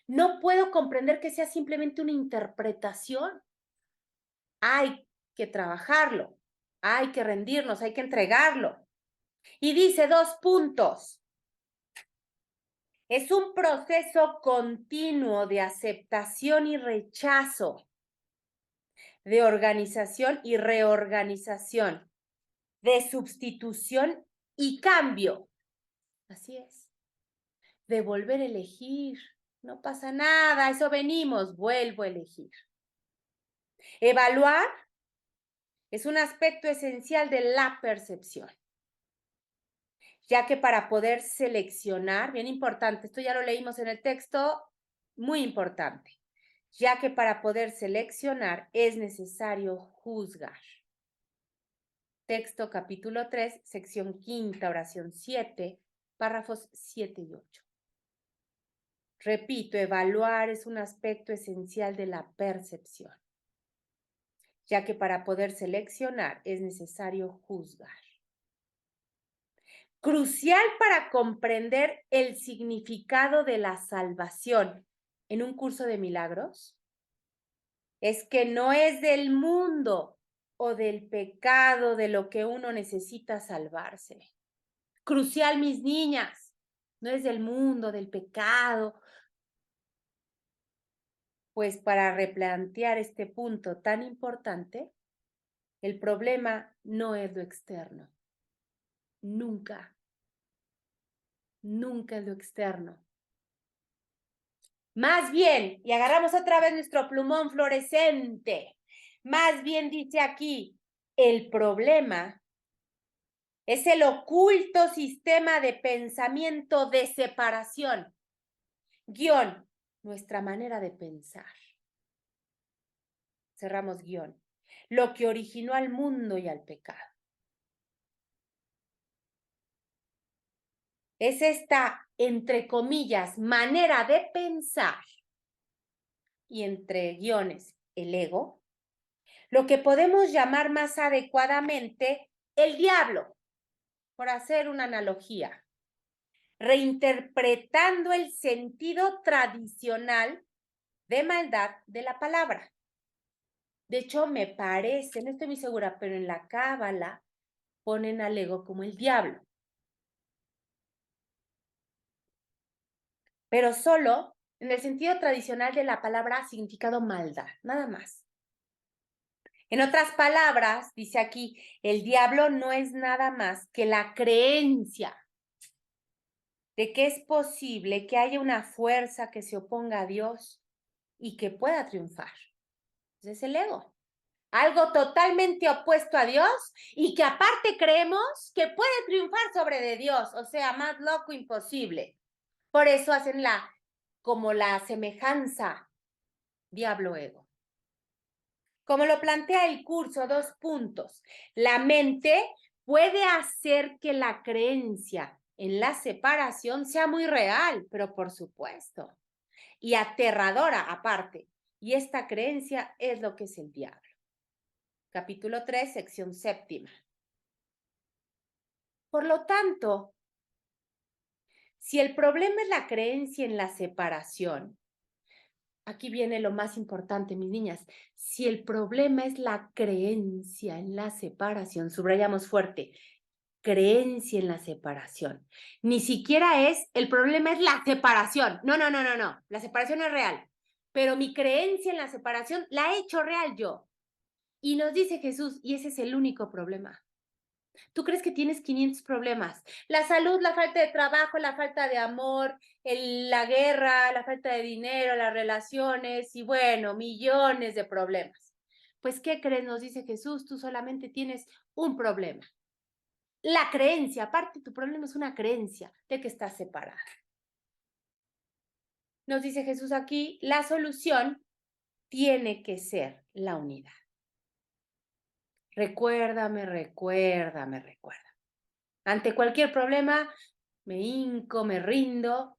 No puedo comprender que sea simplemente una interpretación. Hay que trabajarlo, hay que rendirnos, hay que entregarlo. Y dice 2 puntos. Es un proceso continuo de aceptación y rechazo, de organización y reorganización, de sustitución y cambio. Así es. De volver a elegir. No pasa nada, a eso venimos, vuelvo a elegir. Evaluar es un aspecto esencial de la percepción, ya que para poder seleccionar, bien importante, esto ya lo leímos en el texto, muy importante, ya que para poder seleccionar es necesario juzgar. Texto capítulo 3, sección quinta, oración 7, párrafos 7 y 8. Repito, evaluar es un aspecto esencial de la percepción, ya que para poder seleccionar es necesario juzgar. Crucial para comprender el significado de la salvación en un curso de milagros es que no es del mundo o del pecado de lo que uno necesita salvarse. Crucial, mis niñas, no es del mundo, del pecado. Pues para replantear este punto tan importante, el problema no es lo externo. Nunca, nunca es lo externo. Más bien, y agarramos otra vez nuestro plumón fluorescente, más bien dice aquí, el problema es el oculto sistema de pensamiento de separación, guión, nuestra manera de pensar. Cerramos guión. Lo que originó al mundo y al pecado. Es esta, entre comillas, manera de pensar, y entre guiones, el ego, lo que podemos llamar más adecuadamente el diablo, por hacer una analogía, reinterpretando el sentido tradicional de maldad de la palabra. De hecho, me parece, no estoy muy segura, pero en la Cábala ponen al ego como el diablo. Pero solo en el sentido tradicional de la palabra significado maldad, nada más. En otras palabras, dice aquí, el diablo no es nada más que la creencia de que es posible que haya una fuerza que se oponga a Dios y que pueda triunfar. Ese es el ego. Algo totalmente opuesto a Dios y que aparte creemos que puede triunfar sobre de Dios, o sea, más loco imposible. Por eso hacen como la semejanza diablo-ego. Como lo plantea el curso, 2 puntos. La mente puede hacer que la creencia en la separación sea muy real, pero por supuesto, y aterradora aparte. Y esta creencia es lo que es el diablo. Capítulo 3, sección 7. Por lo tanto, si el problema es la creencia en la separación, aquí viene lo más importante, mis niñas. Si el problema es la creencia en la separación, subrayamos fuerte, creencia en la separación. Ni siquiera el problema es la separación. No. La separación es real. Pero mi creencia en la separación la he hecho real yo. Y nos dice Jesús, y ese es el único problema. Tú crees que tienes 500 problemas. La salud, la falta de trabajo, la falta de amor, la guerra, la falta de dinero, las relaciones y bueno, millones de problemas. Pues, ¿qué crees? Nos dice Jesús, tú solamente tienes un problema. La creencia, aparte tu problema es una creencia de que estás separada. Nos dice Jesús aquí, la solución tiene que ser la unidad. Recuérdame. Ante cualquier problema, me hinco, me rindo,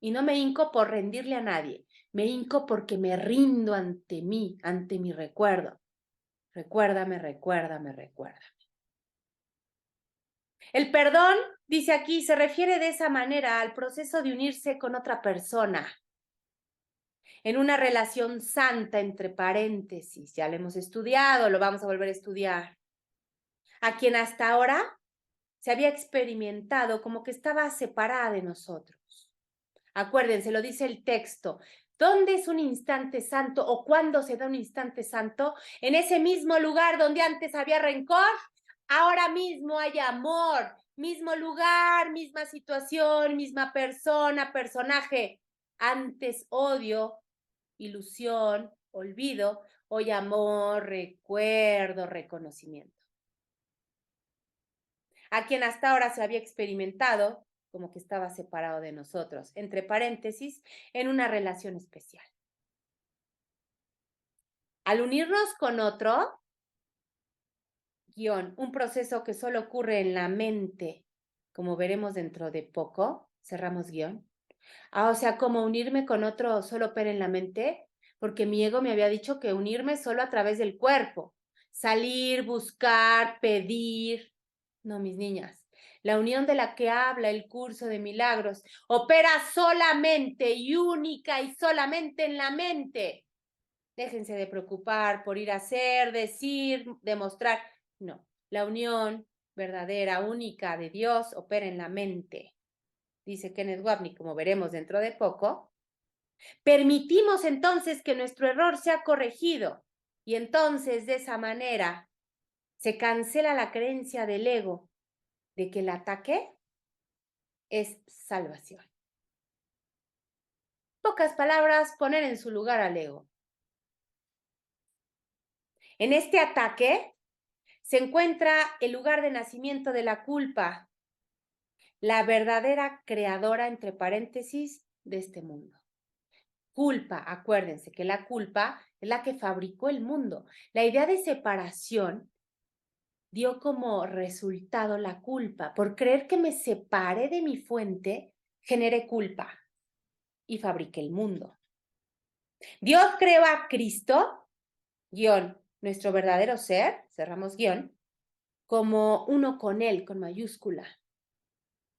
y no me hinco por rendirle a nadie, me hinco porque me rindo ante mí, ante mi recuerdo. Recuérdame. El perdón, dice aquí, se refiere de esa manera al proceso de unirse con otra persona en una relación santa, entre paréntesis. Ya lo hemos estudiado, lo vamos a volver a estudiar. A quien hasta ahora se había experimentado como que estaba separada de nosotros. Acuérdense, lo dice el texto. ¿Dónde es un instante santo o cuándo se da un instante santo? En ese mismo lugar donde antes había rencor, ahora mismo hay amor. Mismo lugar, misma situación, misma persona, personaje. Antes odio, ilusión, olvido, hoy amor, recuerdo, reconocimiento. A quien hasta ahora se había experimentado como que estaba separado de nosotros, entre paréntesis, en una relación especial. Al unirnos con otro, un proceso que solo ocurre en la mente, como veremos dentro de poco, cerramos guión, Ah, o sea, como unirme con otro solo opera en la mente, porque mi ego me había dicho que unirme solo a través del cuerpo. Salir, buscar, pedir. No, mis niñas. La unión de la que habla el curso de milagros opera solamente y única y solamente en la mente. Déjense de preocupar por ir a hacer, decir, demostrar. No, la unión verdadera, única de Dios opera en la mente. Dice Kenneth Wapnick, como veremos dentro de poco. Permitimos entonces que nuestro error sea corregido y entonces de esa manera se cancela la creencia del ego de que el ataque es salvación. Pocas palabras, poner en su lugar al ego. En este ataque se encuentra el lugar de nacimiento de la culpa, la verdadera creadora, entre paréntesis, de este mundo. Culpa, acuérdense que la culpa es la que fabricó el mundo. La idea de separación dio como resultado la culpa. Por creer que me separé de mi fuente, generé culpa y fabriqué el mundo. Dios creó a Cristo, guión, nuestro verdadero ser, cerramos guión, como uno con Él, con mayúscula.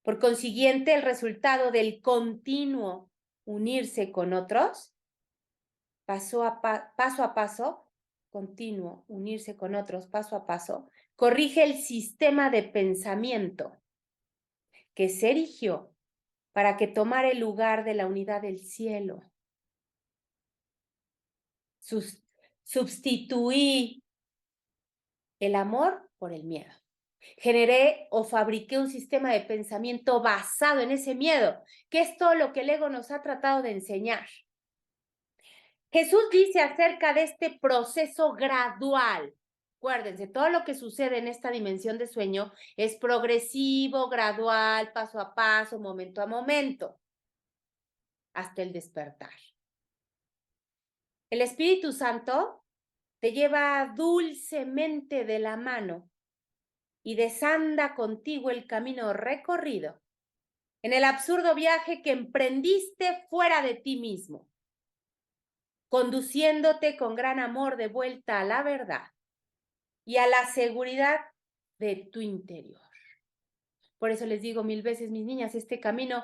Por consiguiente, el resultado del continuo unirse con otros, paso a paso, continuo, unirse con otros paso a paso, corrige el sistema de pensamiento que se erigió para que tomara el lugar de la unidad del cielo. Sustituí el amor por el miedo. Generé o fabriqué un sistema de pensamiento basado en ese miedo, que es todo lo que el ego nos ha tratado de enseñar. Jesús dice acerca de este proceso gradual. Acuérdense, todo lo que sucede en esta dimensión de sueño es progresivo, gradual, paso a paso, momento a momento, hasta el despertar. El Espíritu Santo te lleva dulcemente de la mano y desanda contigo el camino recorrido en el absurdo viaje que emprendiste fuera de ti mismo, conduciéndote con gran amor de vuelta a la verdad y a la seguridad de tu interior. Por eso les digo 1000 veces, mis niñas, este camino,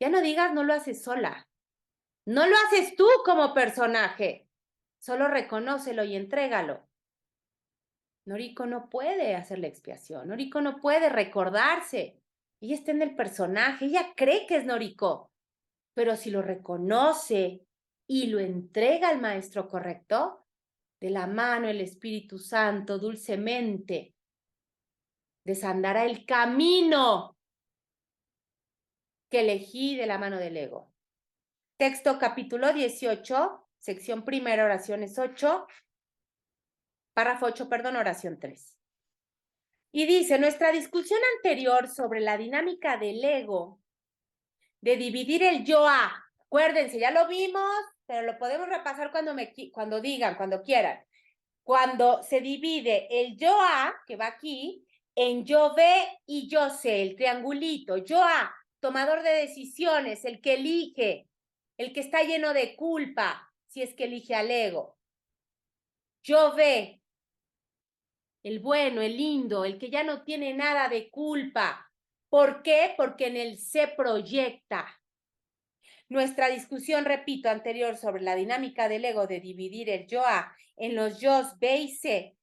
ya no digas, no lo haces sola. No lo haces tú como personaje. Solo reconócelo y entrégalo. Noriko no puede hacer la expiación. Noriko no puede recordarse. Ella está en el personaje. Ella cree que es Noriko. Pero si lo reconoce y lo entrega al maestro correcto, de la mano el Espíritu Santo dulcemente desandará el camino que elegí de la mano del ego. Texto capítulo 18, sección primera, oraciones 8, párrafo 8, perdón, oración 3. Y dice, nuestra discusión anterior sobre la dinámica del ego, de dividir el yo-a, acuérdense, ya lo vimos, pero lo podemos repasar cuando digan, cuando quieran. Cuando se divide el yo-a, que va aquí, en yo-ve y yo-sé, el triangulito. Yo-a, tomador de decisiones, el que elige, el que está lleno de culpa, si es que elige al ego. Yo-ve, el bueno, el lindo, el que ya no tiene nada de culpa. ¿Por qué? Porque en él se proyecta. Nuestra discusión, repito, anterior sobre la dinámica del ego de dividir el yo-a en los yos B y C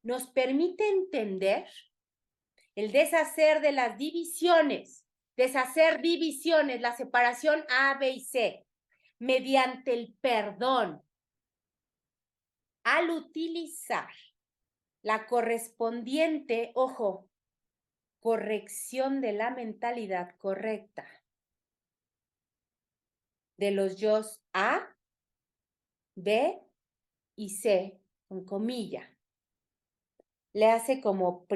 nos permite entender el deshacer de las divisiones, la separación A, B y C, mediante el perdón, al utilizar la correspondiente, ojo, corrección de la mentalidad correcta de los yos A, B y C, con comilla. Le hace como,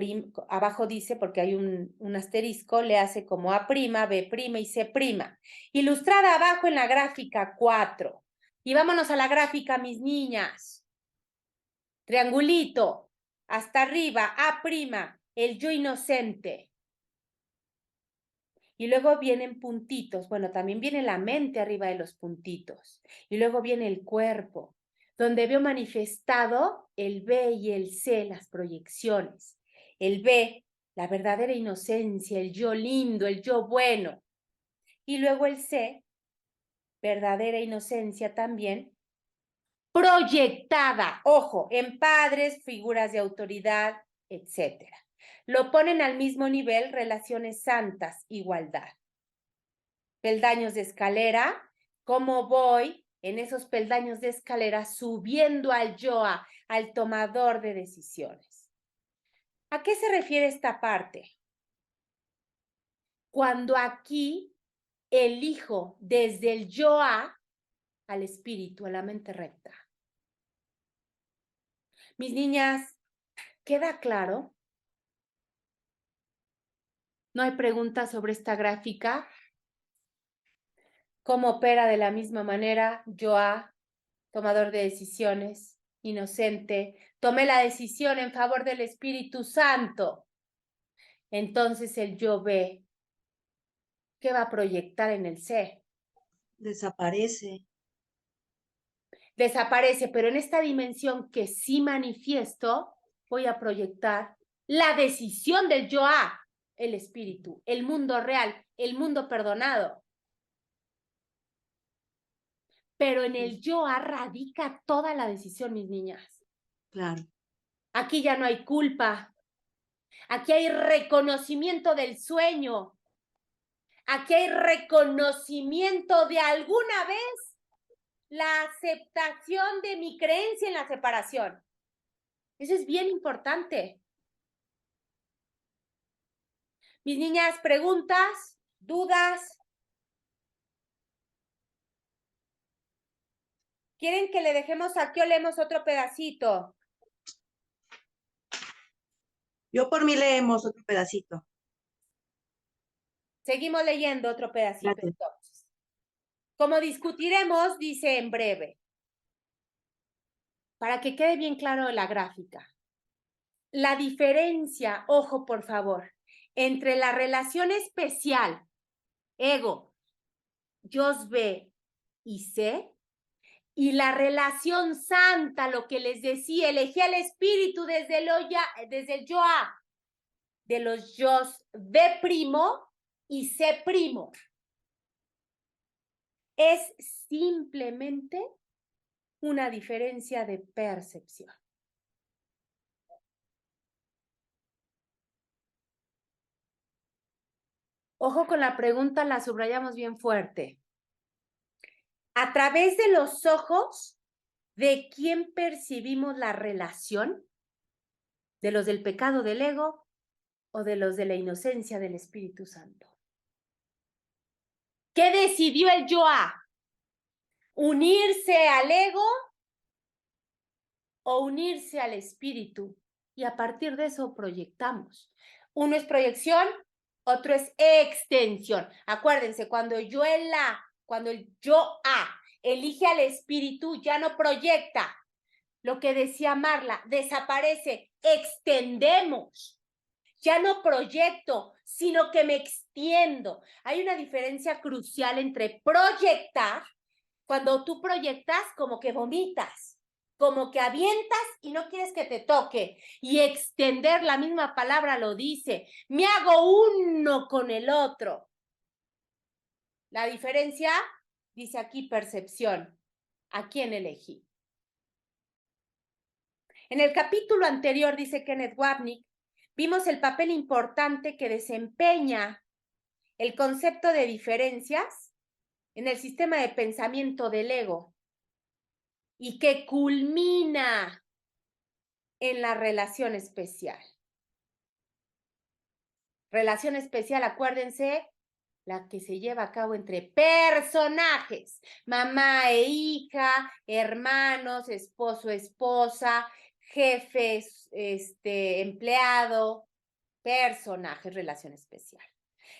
abajo dice, porque hay un asterisco, le hace como A', B' y C'. Ilustrada abajo en la gráfica 4. Y vámonos a la gráfica, mis niñas. Triangulito, hasta arriba, A', el yo inocente. Y luego vienen puntitos. Bueno, también viene la mente arriba de los puntitos. Y luego viene el cuerpo, donde veo manifestado el B y el C, las proyecciones. El B, la verdadera inocencia, el yo lindo, el yo bueno. Y luego el C, verdadera inocencia también, proyectada, ojo, en padres, figuras de autoridad, etcétera. Lo ponen al mismo nivel relaciones santas, igualdad. Peldaños de escalera, cómo voy en esos peldaños de escalera subiendo al yoa, al tomador de decisiones. ¿A qué se refiere esta parte? Cuando aquí elijo desde el yoa al espíritu, a la mente recta. Mis niñas, ¿queda claro? ¿No hay preguntas sobre esta gráfica? ¿Cómo opera de la misma manera yoa, tomador de decisiones, inocente? Tomé la decisión en favor del Espíritu Santo. Entonces el yo ve, ¿qué va a proyectar en el ser? Desaparece. Desaparece, pero en esta dimensión que sí manifiesto, voy a proyectar la decisión del yo a, el espíritu, el mundo real, el mundo perdonado. Pero en el yo a radica toda la decisión, mis niñas. Claro. Aquí ya no hay culpa. Aquí hay reconocimiento del sueño. Aquí hay reconocimiento de alguna vez la aceptación de mi creencia en la separación. Eso es bien importante. Mis niñas, preguntas, dudas. ¿Quieren que le dejemos aquí o leemos otro pedacito? Yo por mí leemos otro pedacito. Seguimos leyendo otro pedacito Gracias. entonces. Como discutiremos, dice en breve, para que quede bien claro la gráfica. La diferencia, ojo por favor, entre la relación especial, ego, Yosbe y sé, y la relación santa, lo que les decía, elegí al espíritu desde el yoa, de los yos B primo y C primo. Es simplemente una diferencia de percepción. Ojo con la pregunta, la subrayamos bien fuerte. A través de los ojos, ¿de quién percibimos la relación? ¿De los del pecado del ego o de los de la inocencia del Espíritu Santo? ¿Qué decidió el yoa? ¿Unirse al ego o unirse al espíritu? Y a partir de eso proyectamos. Uno es proyección, otro es extensión. Acuérdense, cuando el yo-a elige al espíritu, ya no proyecta. Lo que decía Marla, desaparece, extendemos. Ya no proyecto, sino que me extiendo. Hay una diferencia crucial entre proyectar, cuando tú proyectas como que vomitas, como que avientas y no quieres que te toque. Y extender, la misma palabra lo dice, me hago uno con el otro. La diferencia, dice aquí, percepción. ¿A quién elegí? En el capítulo anterior, dice Kenneth Wapnick, vimos el papel importante que desempeña el concepto de diferencias en el sistema de pensamiento del ego y que culmina en la relación especial. Relación especial, acuérdense, la que se lleva a cabo entre personajes, mamá e hija, hermanos, esposo, esposa, jefes, empleado, personajes, relación especial,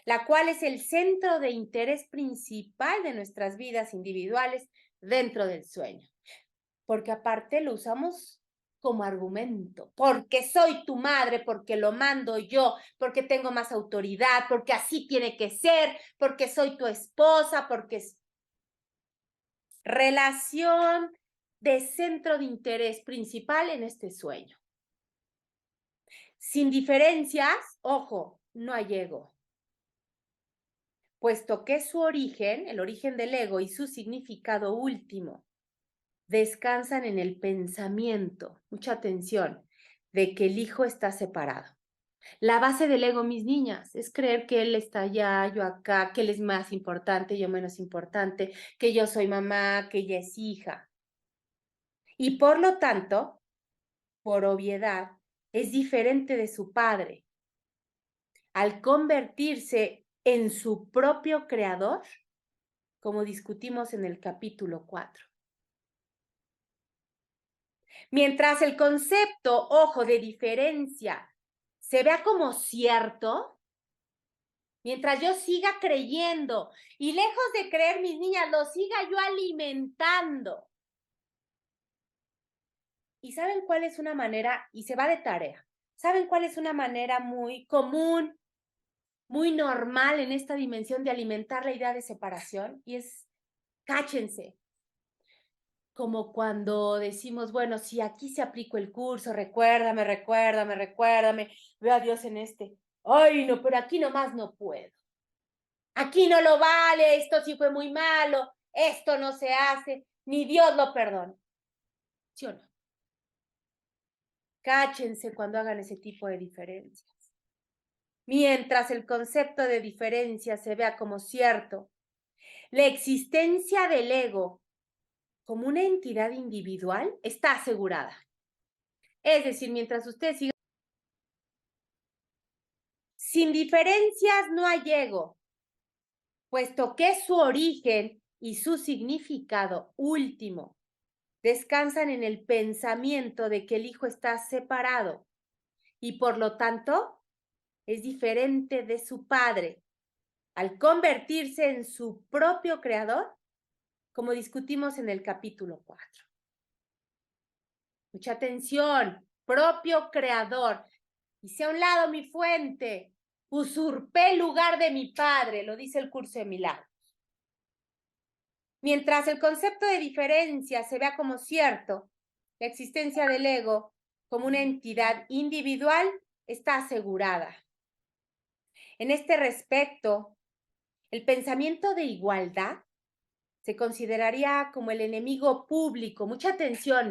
la cual es el centro de interés principal de nuestras vidas individuales dentro del sueño, porque aparte lo usamos como argumento, porque soy tu madre, porque lo mando yo, porque tengo más autoridad, porque así tiene que ser, porque soy tu esposa, porque es relación de centro de interés principal en este sueño. Sin diferencias, ojo, no hay ego, puesto que su origen, el origen del ego y su significado último, descansan en el pensamiento, mucha atención, de que el hijo está separado. La base del ego, mis niñas, es creer que él está allá, yo acá, que él es más importante, yo menos importante, que yo soy mamá, que ella es hija. Y por lo tanto, por obviedad, es diferente de su padre. Al convertirse en su propio creador, como discutimos en el capítulo 4. Mientras el concepto, ojo, de diferencia se vea como cierto, mientras yo siga creyendo y lejos de creer, mis niñas, lo siga yo alimentando. ¿Y saben cuál es una manera? Y se va de tarea. ¿Saben cuál es una manera muy común, muy normal en esta dimensión de alimentar la idea de separación? Y es, cáchense, como cuando decimos, bueno, si aquí se aplicó el curso, recuérdame, veo a Dios en este. Ay, no, pero aquí nomás no puedo. Aquí no lo vale, esto sí fue muy malo, esto no se hace, ni Dios lo perdona. ¿Sí o no? Cáchense cuando hagan ese tipo de diferencias. Mientras el concepto de diferencia se vea como cierto, la existencia del ego como una entidad individual está asegurada. Es decir, mientras usted siga sin diferencias no hay ego, puesto que su origen y su significado último descansan en el pensamiento de que el hijo está separado y por lo tanto es diferente de su padre. Al convertirse en su propio creador, como discutimos en el capítulo 4. Mucha atención, propio creador. Hice a un lado mi fuente, usurpé el lugar de mi padre, lo dice el curso de milagros. Mientras el concepto de diferencia se vea como cierto, la existencia del ego como una entidad individual está asegurada. En este respecto, el pensamiento de igualdad se consideraría como el enemigo público. Mucha atención,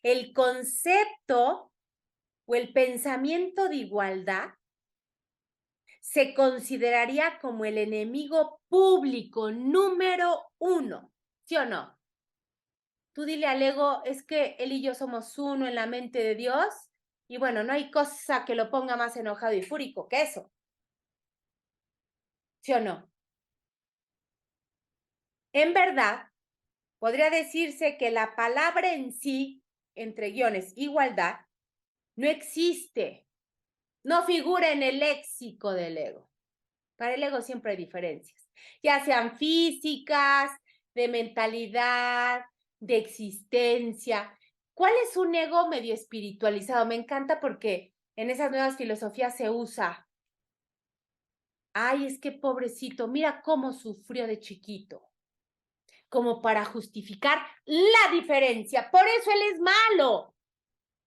el concepto o el pensamiento de igualdad se consideraría como el enemigo público número 1, ¿sí o no? Tú dile al ego, es que él y yo somos uno en la mente de Dios, y bueno, no hay cosa que lo ponga más enojado y fúrico que eso, ¿sí o no? En verdad, podría decirse que la palabra en sí, entre guiones, igualdad, no existe, no figura en el léxico del ego. Para el ego siempre hay diferencias, ya sean físicas, de mentalidad, de existencia. ¿Cuál es un ego medio espiritualizado? Me encanta porque en esas nuevas filosofías se usa. Ay, es que pobrecito, mira cómo sufrió de chiquito, como para justificar la diferencia. Por eso él es malo,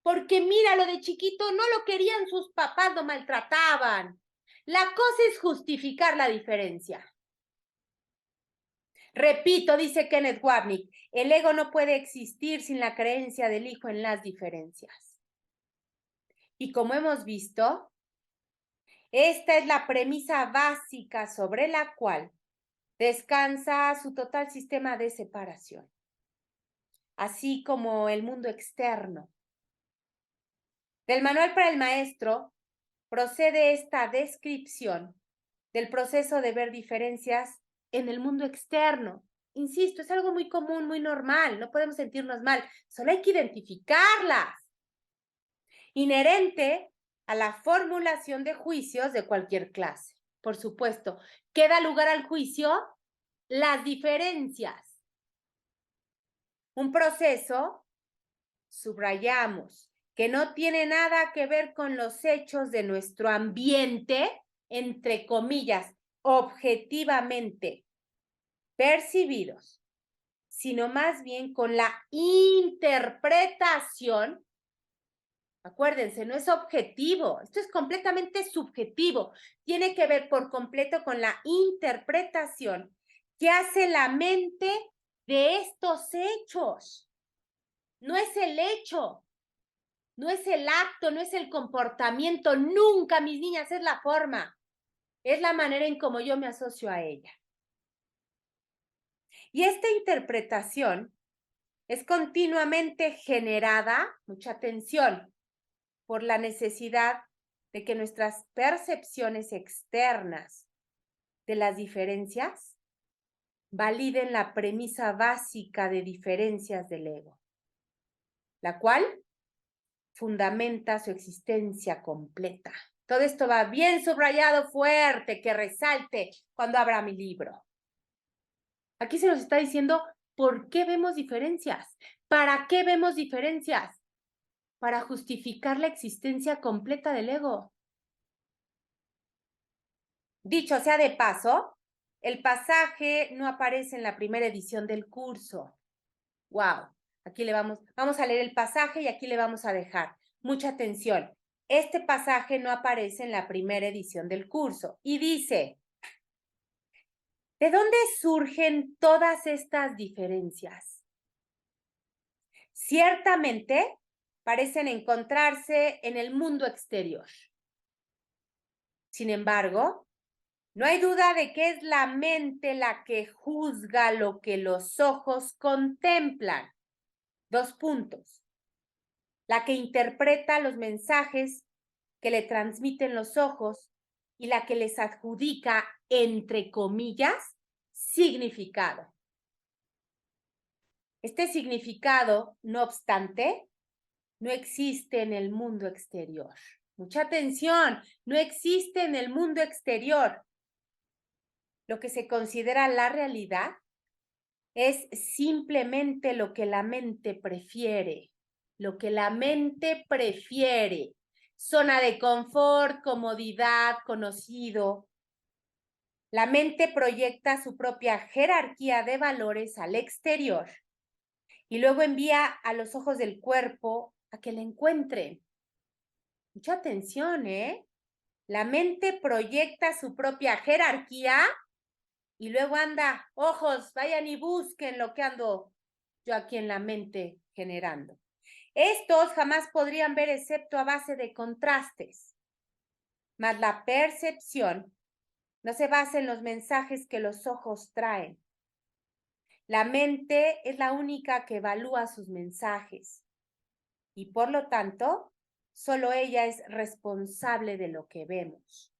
porque mira, lo de chiquito no lo querían sus papás, lo maltrataban. La cosa es justificar la diferencia. Repito, dice Kenneth Wapnick, el ego no puede existir sin la creencia del hijo en las diferencias. Y como hemos visto, esta es la premisa básica sobre la cual descansa su total sistema de separación, así como el mundo externo. Del manual para el maestro procede esta descripción del proceso de ver diferencias en el mundo externo. Insisto, es algo muy común, muy normal, no podemos sentirnos mal, solo hay que identificarlas. Inherente a la formulación de juicios de cualquier clase. Por supuesto, ¿qué da lugar al juicio? Las diferencias. Un proceso, subrayamos, que no tiene nada que ver con los hechos de nuestro ambiente, entre comillas, objetivamente percibidos, sino más bien con la interpretación. Acuérdense, no es objetivo, esto es completamente subjetivo. Tiene que ver por completo con la interpretación que hace la mente de estos hechos. No es el hecho, no es el acto, no es el comportamiento, nunca, mis niñas, es la forma. Es la manera en cómo yo me asocio a ella. Y esta interpretación es continuamente generada, mucha atención, por la necesidad de que nuestras percepciones externas de las diferencias validen la premisa básica de diferencias del ego, la cual fundamenta su existencia completa. Todo esto va bien subrayado fuerte, que resalte cuando abra mi libro. Aquí se nos está diciendo por qué vemos diferencias, para qué vemos diferencias, para justificar la existencia completa del ego. Dicho sea de paso, el pasaje no aparece en la primera edición del curso. Wow, aquí le vamos a leer el pasaje y aquí le vamos a dejar mucha atención. Este pasaje no aparece en la primera edición del curso y dice, ¿de dónde surgen todas estas diferencias? Ciertamente parecen encontrarse en el mundo exterior. Sin embargo, no hay duda de que es la mente la que juzga lo que los ojos contemplan. 2 puntos. La que interpreta los mensajes que le transmiten los ojos y la que les adjudica, entre comillas, significado. Este significado, no obstante, no existe en el mundo exterior. Mucha atención, no existe en el mundo exterior. Lo que se considera la realidad es simplemente lo que la mente prefiere, lo que la mente prefiere. Zona de confort, comodidad, conocido. La mente proyecta su propia jerarquía de valores al exterior y luego envía a los ojos del cuerpo a que la encuentren. Mucha atención, ¿eh? La mente proyecta su propia jerarquía y luego anda, ojos, vayan y busquen lo que ando yo aquí en la mente generando. Estos jamás podrían ver excepto a base de contrastes. Mas la percepción no se basa en los mensajes que los ojos traen. La mente es la única que evalúa sus mensajes y por lo tanto, solo ella es responsable de lo que vemos.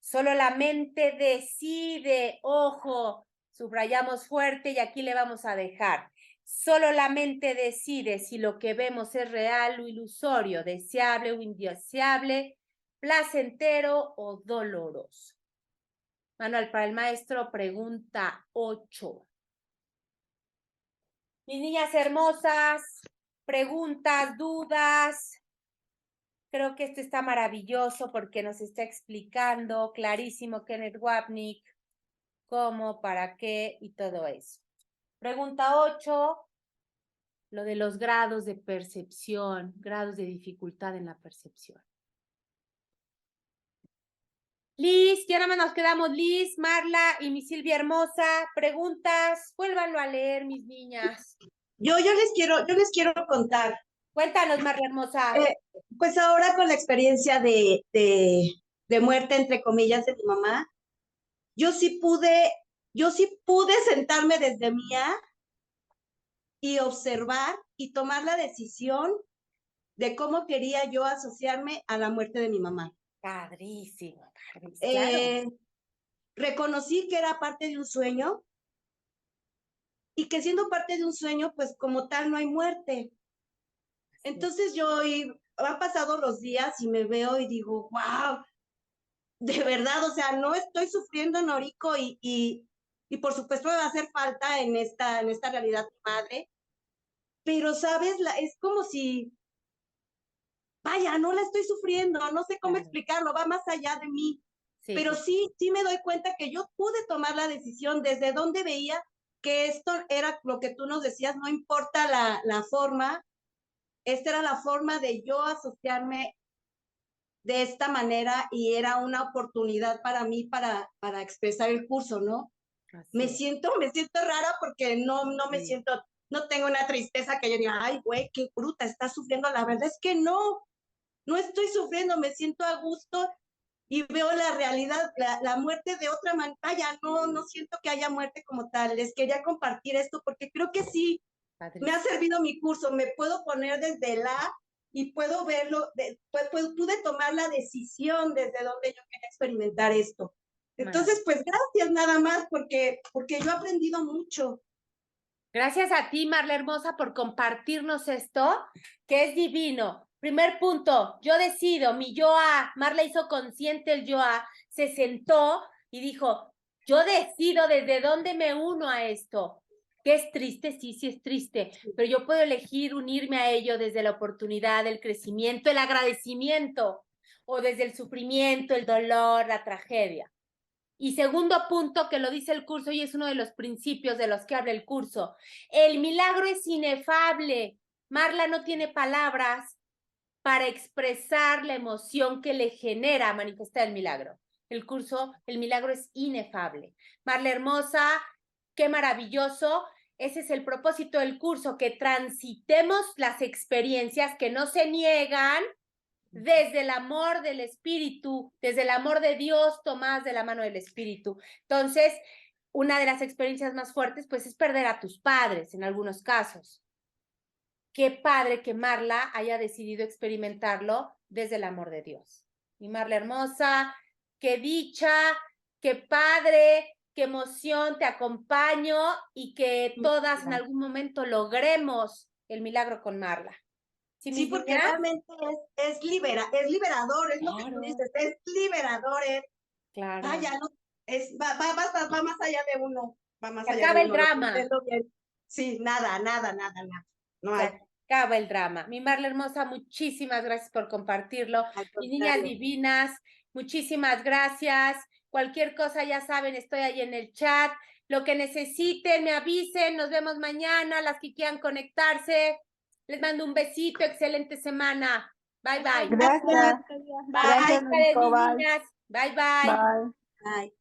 Solo la mente decide, ojo, subrayamos fuerte y aquí le vamos a dejar. Solo la mente decide si lo que vemos es real o ilusorio, deseable o indeseable, placentero o doloroso. Manual para el maestro, pregunta 8. Mis niñas hermosas, preguntas, dudas. Creo que esto está maravilloso porque nos está explicando clarísimo Kenneth Wapnick cómo, para qué y todo eso. Pregunta 8, lo de los grados de percepción, grados de dificultad en la percepción. Liz, ya nada más nos quedamos Liz, Marla y mi Silvia hermosa. Preguntas, vuélvanlo a leer, mis niñas. Yo les quiero contar. Cuéntanos, Marla hermosa. Pues ahora con la experiencia de muerte, entre comillas, de mi mamá, yo sí pude sentarme desde mía y observar y tomar la decisión de cómo quería yo asociarme a la muerte de mi mamá. Padrísimo, padrísimo. Claro. Reconocí que era parte de un sueño y que siendo parte de un sueño, pues como tal no hay muerte. Entonces han pasado los días y me veo y digo, wow, de verdad, o sea, no estoy sufriendo, Noriko, y por supuesto me va a hacer falta en esta realidad mi madre, pero sabes, es como si vaya, no la estoy sufriendo, no sé cómo Claro. explicarlo, va más allá de mí. Sí, Pero sí. sí me doy cuenta que yo pude tomar la decisión desde donde veía que esto era lo que tú nos decías, no importa la forma, esta era la forma de yo asociarme de esta manera y era una oportunidad para mí para expresar el curso, ¿no? Así es. Me siento rara porque no me Sí. siento, no tengo una tristeza que yo diga, ay, güey, qué bruta, está sufriendo. La verdad es que no estoy sufriendo, me siento a gusto y veo la realidad, la muerte de otra manera. Vaya, no siento que haya muerte como tal. Les quería compartir esto porque creo que sí, me ha Padrísimo. servido mi curso, me puedo poner desde la y puedo verlo, pude tomar la decisión desde donde yo quería experimentar esto. Entonces, pues gracias nada más porque yo he aprendido mucho. Gracias a ti, Marla Hermosa, por compartirnos esto, que es divino. Primer punto, yo decido, mi yo A, Marla hizo consciente el yo A, se sentó y dijo, yo decido desde dónde me uno a esto. ¿Que es triste? Sí, sí es triste, pero yo puedo elegir unirme a ello desde la oportunidad, el crecimiento, el agradecimiento, o desde el sufrimiento, el dolor, la tragedia. Y segundo punto, que lo dice el curso y es uno de los principios de los que habla el curso, el milagro es inefable. Marla no tiene palabras para expresar la emoción que le genera manifestar el milagro. El curso, el milagro es inefable. Marla Hermosa, qué maravilloso. Ese es el propósito del curso, que transitemos las experiencias que no se niegan, desde el amor del Espíritu, desde el amor de Dios, tomadas de la mano del Espíritu. Entonces, una de las experiencias más fuertes, pues, es perder a tus padres en algunos casos. Qué padre que Marla haya decidido experimentarlo desde el amor de Dios. Y Marla Hermosa, qué dicha, qué padre, qué emoción, te acompaño y que todas en algún momento logremos el milagro con Marla. ¿Sí, Sí, mis porque niñas? realmente es liberador, es lo que tú Claro, dices, es liberador, claro. vaya, no, va más allá de uno, va más Se allá de acaba el uno, lo que drama, entiendo bien. Sí, nada, no se hay, acaba el drama. Mi Marla Hermosa, muchísimas gracias por compartirlo. al Mis niñas contrario. divinas, muchísimas gracias. Cualquier cosa, ya saben, estoy ahí en el chat. Lo que necesiten, me avisen. Nos vemos mañana. Las que quieran conectarse. Les mando un besito. Excelente semana. Bye, bye. Gracias, Gracias. bye, Gracias, Felicidades, Nico. mis Bye. niñas. Bye, bye. Bye. bye.